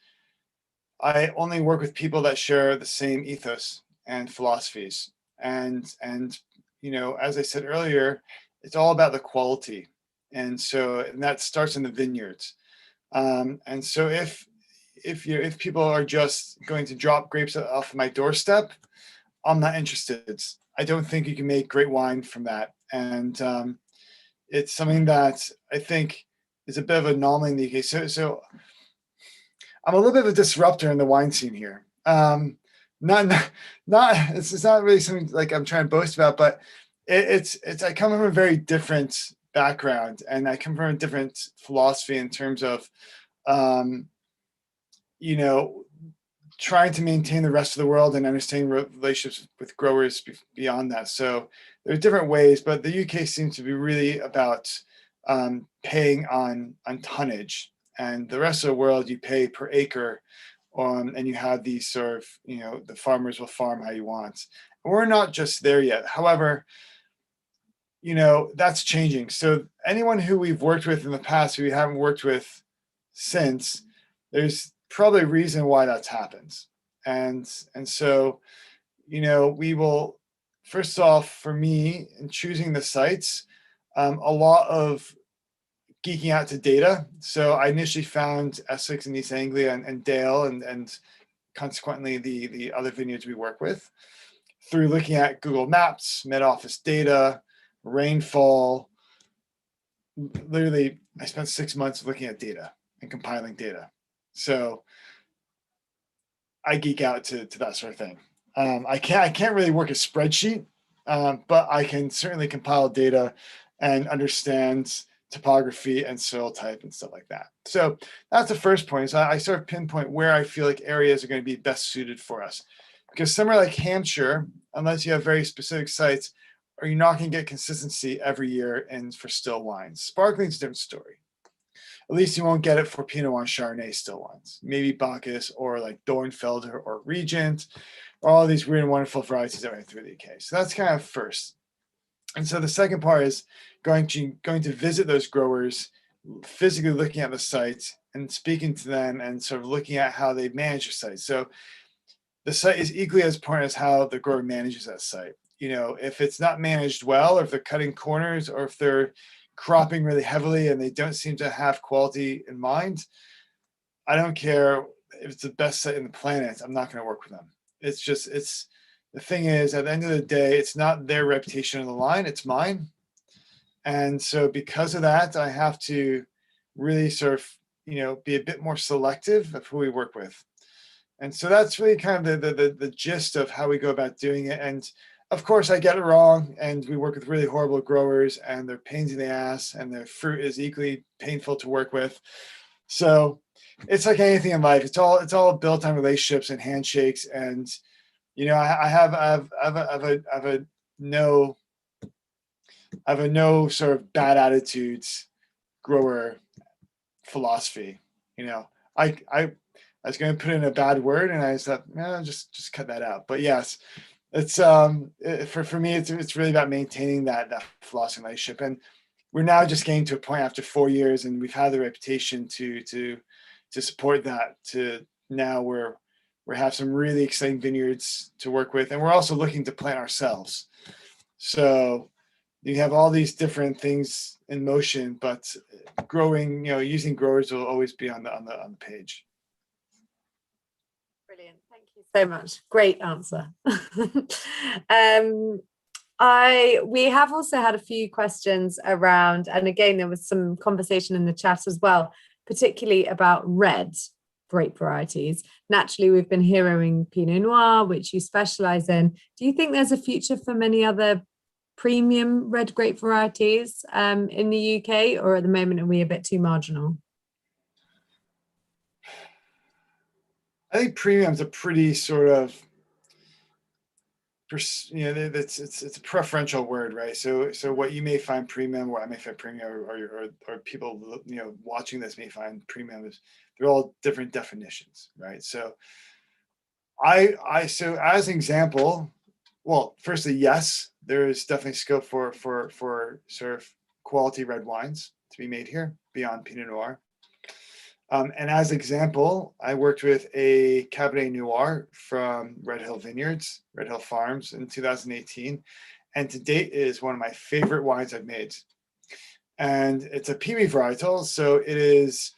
I only work with people that share the same ethos and philosophies. And you know, as I said earlier, it's all about the quality, and that starts in the vineyards. And so if people are just going to drop grapes off my doorstep, I'm not interested. I don't think you can make great wine from that. And it's something that I think is a bit of an anomaly in the UK. So I'm a little bit of a disruptor in the wine scene here. It's not really something like I'm trying to boast about, but it's I come from a very different background, and I come from a different philosophy in terms of, you know, trying to maintain the rest of the world and understanding relationships with growers beyond that. So there are different ways, but the UK seems to be really about paying on tonnage, and the rest of the world you pay per acre, and you have these sort of, you know, the farmers will farm how you want. And we're not just there yet. However, you know, that's changing. So anyone who we've worked with in the past who we haven't worked with since, there's probably a reason why that's happened. And so, you know, we will, first off, for me, in choosing the sites, a lot of geeking out to data. So I initially found Essex and East Anglia and Dale, and consequently the other vineyards we work with, through looking at Google Maps, Met-Office data, rainfall. Literally, I spent 6 months looking at data and compiling data. So I geek out to that sort of thing. I can't really work a spreadsheet, but I can certainly compile data and understand topography and soil type and stuff like that. So that's the first point. So I sort of pinpoint where I feel like areas are going to be best suited for us, because somewhere like Hampshire, unless you have very specific sites, or you're not going to get consistency every year. And for still wines, sparkling is a different story. At least you won't get it for Pinot Noir and Chardonnay still wines. Maybe Bacchus or like Dornfelder or Regent, or all these weird and wonderful varieties that went through the UK. So that's kind of first. And so the second part is going to visit those growers, physically looking at the site and speaking to them and sort of looking at how they manage the site. So the site is equally as important as how the grower manages that site. You know, if it's not managed well, or if they're cutting corners, or if they're cropping really heavily and they don't seem to have quality in mind, I don't care if it's the best site in the planet, I'm not going to work with them. It's just, the thing is, at the end of the day, it's not their reputation on the line, it's mine. And so because of that, I have to really sort of, be a bit more selective of who we work with. And so that's really kind of the gist of how we go about doing it. And of course, I get it wrong, and we work with really horrible growers, and they're pains in the ass, and their fruit is equally painful to work with. So it's like anything in life. It's all built on relationships and handshakes. And I have a no sort of bad attitudes grower philosophy. I was going to put in a bad word, and I thought, no, just cut that out. But yes. It's for me, it's really about maintaining that philosophy relationship, and we're now just getting to a point after 4 years, and we've had the reputation to support that. To now we have some really exciting vineyards to work with, and we're also looking to plant ourselves. So you have all these different things in motion, but growing, using growers will always be on the page. Brilliant. Thank you so much. Great answer. We have also had a few questions around, and again, there was some conversation in the chat as well, particularly about red grape varieties. Naturally, we've been hearing Pinot Noir, which you specialize in. Do you think there's a future for many other premium red grape varieties in the UK, or at the moment are we a bit too marginal? I think premium is a pretty sort of, it's a preferential word, right? So what you may find premium, what I may find premium, or people watching this may find premium, is they're all different definitions, right? So so as an example, well, firstly, yes, there is definitely scope for sort of quality red wines to be made here beyond Pinot Noir. And as example, I worked with a Cabernet Noir from Red Hill Vineyards, Red Hill Farms in 2018. And to date, it is one of my favorite wines I've made. And it's a PB varietal. So it is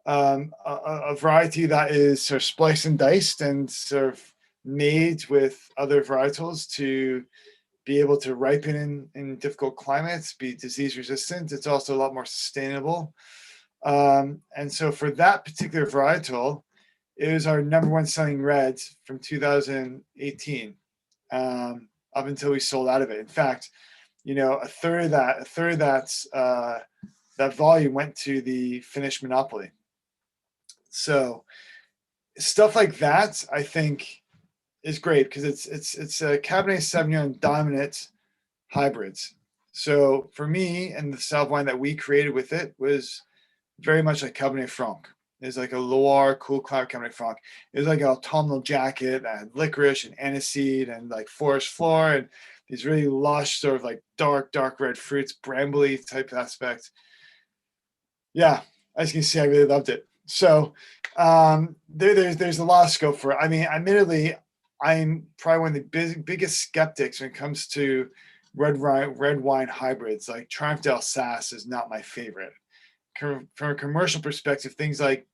a variety that is sort of spliced and diced and sort of made with other varietals to be able to ripen in difficult climates, be disease resistant. It's also a lot more sustainable. And so for that particular varietal, it was our number 1 selling red from 2018, up until we sold out of it. In fact, a third of that volume went to the Finnish monopoly. So stuff like that, I think, is great because it's a Cabernet Sauvignon dominant hybrids. So for me, and the style of wine that we created with it was very much like Cabernet Franc. It's like a Loire cool cloud Cabernet Franc. It was like an autumnal jacket that had licorice and aniseed and like forest floor and these really lush sort of like dark red fruits, brambly type aspect. Yeah, as you can see, I really loved it. So there's a lot of scope for it. I mean, admittedly, I'm probably one of the biggest skeptics when it comes to red wine hybrids. Like Triumph d'Alsace is not my favorite. From a commercial perspective, things like,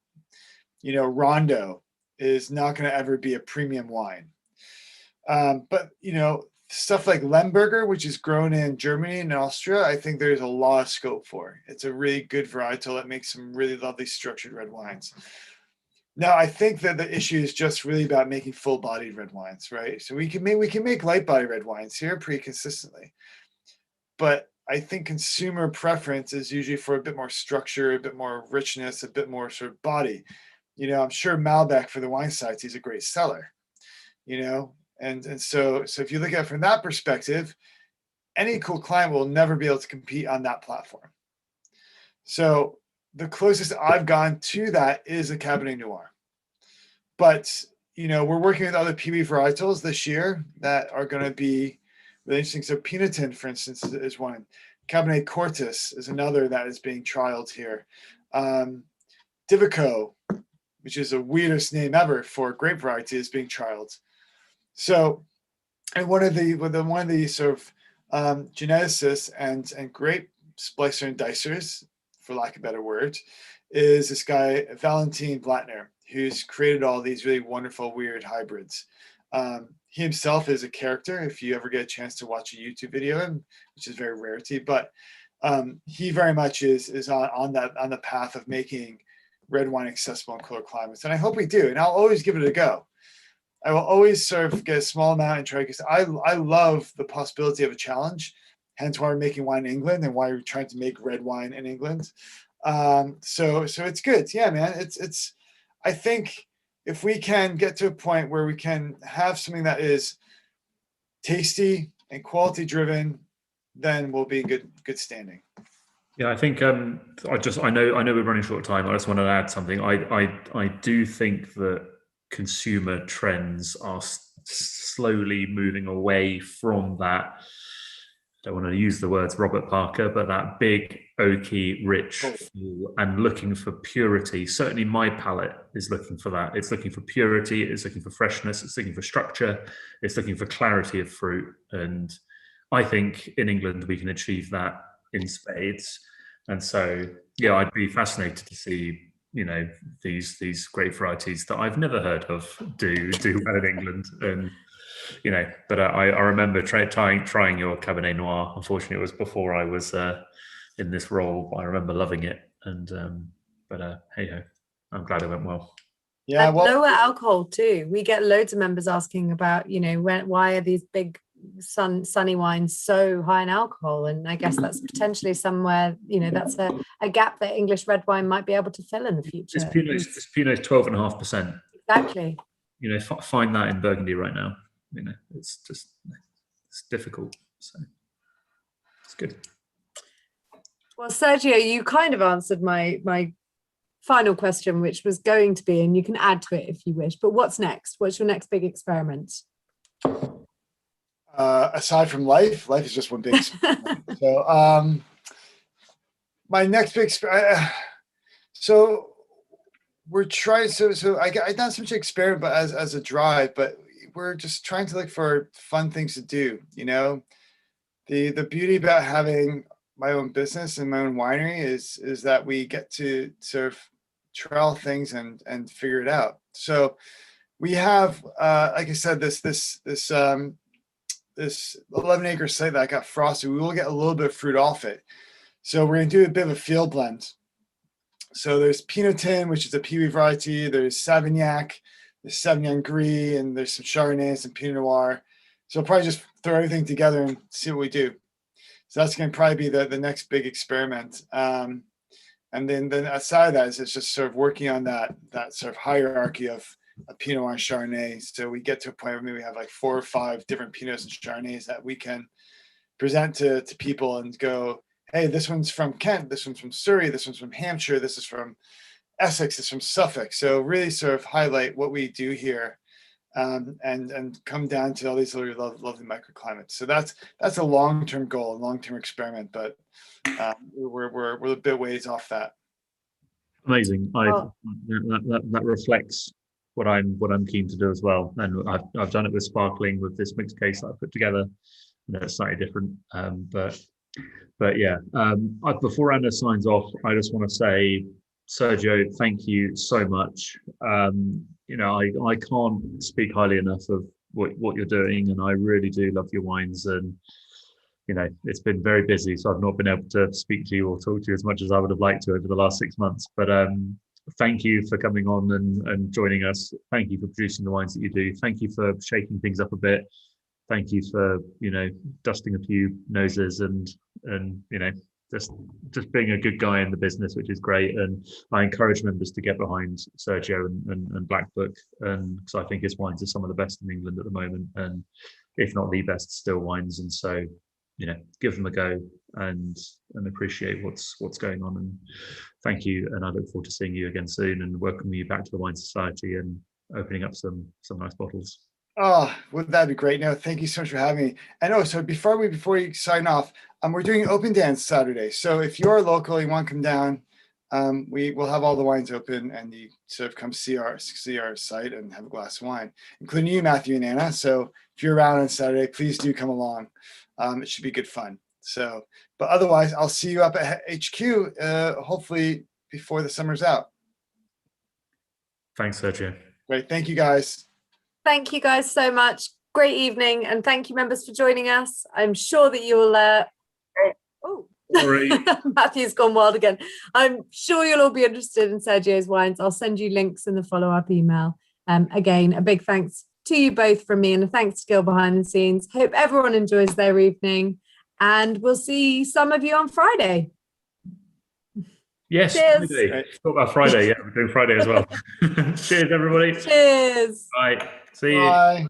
Rondo is not going to ever be a premium wine. But, stuff like Lemberger, which is grown in Germany and Austria, I think there's a lot of scope for. It's a really good varietal that makes some really lovely structured red wines. Now, I think that the issue is just really about making full-bodied red wines, right? So we can make light-bodied red wines here pretty consistently. But I think consumer preference is usually for a bit more structure, a bit more richness, a bit more sort of body. I'm sure Malbec for the wine sites, he's a great seller, and so if you look at it from that perspective, any cool client will never be able to compete on that platform. So the closest I've gone to that is a Cabernet Noir. But, you know, we're working with other PB varietals this year that are going to be really interesting. So Pinotin, for instance, is one. Cabernet Cortis is another that is being trialed here. Divico, which is the weirdest name ever for grape variety, is being trialed. So, and one of the sort of geneticists and grape splicer and dicers, for lack of a better word, is this guy Valentin Blattner, who's created all these really wonderful, weird hybrids. He himself is a character. If you ever get a chance to watch a YouTube video of him, which is very rarity, but he very much is on the path of making red wine accessible in cooler climates, and I hope we do. And I'll always give it a go. I will always sort of get a small amount and try, because I love the possibility of a challenge. Hence why we're making wine in England and why we're trying to make red wine in England. So it's good. Yeah, man. It's. I think if we can get to a point where we can have something that is tasty and quality driven, then we'll be in good standing. Yeah, I think I know we're running short of time. I just want to add something. I do think that consumer trends are slowly moving away from that. I don't want to use the words Robert Parker, but that big, oaky, rich feel, and looking for purity. Certainly my palate is looking for that. It's looking for purity, it's looking for freshness, it's looking for structure, it's looking for clarity of fruit. And I think in England we can achieve that in spades. And so, yeah, I'd be fascinated to see, you know, these great varieties that I've never heard of do well in England. And you know, but I remember trying your Cabernet Noir. Unfortunately, it was before I was in this role. I remember loving it, and hey ho, I'm glad it went well. Yeah, well, lower alcohol too. We get loads of members asking about, you know, why are these big sunny wines so high in alcohol? And I guess that's potentially somewhere, you know, that's a gap that English red wine might be able to fill in the future. This Pinot is 12.5%. Exactly. You know, find that in Burgundy right now. You know, it's difficult. So it's good. Well, Sergio, you kind of answered my final question, which was going to be, and you can add to it if you wish, but what's next? What's your next big experiment? Aside from life is just one big experiment. So my next big so we're trying, so I not so much experiment, but as a drive, but we're just trying to look for fun things to do. You know, the beauty about having my own business and my own winery is that we get to sort of trial things and figure it out. So we have, like I said, this 11-acre site that got frosted. We will get a little bit of fruit off it. So we're going to do a bit of a field blend. So there's Pinotin, which is a PB variety. There's Savignac, there's Sauvignon Gris, and there's some Chardonnay and some Pinot Noir. So we'll probably just throw everything together and see what we do. So that's going to probably be the next big experiment. And then outside of that is it's just sort of working on that sort of hierarchy of Pinot Noir and Chardonnay. So we get to a point where maybe we have like 4 or 5 different Pinots and Chardonnays that we can present to people and go, hey, this one's from Kent, this one's from Surrey, this one's from Hampshire, this is from Essex, this is from Suffolk. So really sort of highlight what we do here, and come down to all these lovely microclimates. So that's a long-term goal, a long-term experiment, but we're a bit ways off that. Amazing. That reflects what I'm keen to do as well. And I've done it with sparkling, with this mixed case that I put together. You know, it's slightly different, but yeah. Before Anna signs off, I just want to say, Sergio, thank you so much. You know, I can't speak highly enough of what you're doing, and I really do love your wines. And you know, it's been very busy, so I've not been able to speak to you or talk to you as much as I would have liked to over the last 6 months. But thank you for coming on and joining us. Thank you for producing the wines that you do. Thank you for shaking things up a bit. Thank you for, you know, dusting a few noses and you know, just being a good guy in the business, which is great. And I encourage members to get behind Sergio and Blackbook, because I think his wines are some of the best in England at the moment, and if not the best still wines. And so give them a go and appreciate what's going on. And thank you. And I look forward to seeing you again soon and welcoming you back to the Wine Society and opening up some nice bottles. Oh, well, that'd be great. No, thank you so much for having me. And so before you sign off, we're doing open dance Saturday. So if you're local, you want to come down, we will have all the wines open, and you sort of come see our site and have a glass of wine, including you, Matthew and Anna. So if you're around on Saturday, please do come along. It should be good fun. So, but otherwise, I'll see you up at HQ, hopefully before the summer's out. Thanks, Sergio. Great. Thank you, guys. Thank you guys so much. Great evening. And thank you, members, for joining us. I'm sure that you'll... Oh, sorry. Matthew's gone wild again. I'm sure you'll all be interested in Sergio's wines. I'll send you links in the follow-up email. Again, a big thanks to you both from me, and a thanks to Gil behind the scenes. Hope everyone enjoys their evening, and we'll see some of you on Friday. Yes, Cheers. Friday. Talk about Friday. Yeah, we're doing Friday as well. Cheers, everybody. Cheers. Bye. See you. Bye.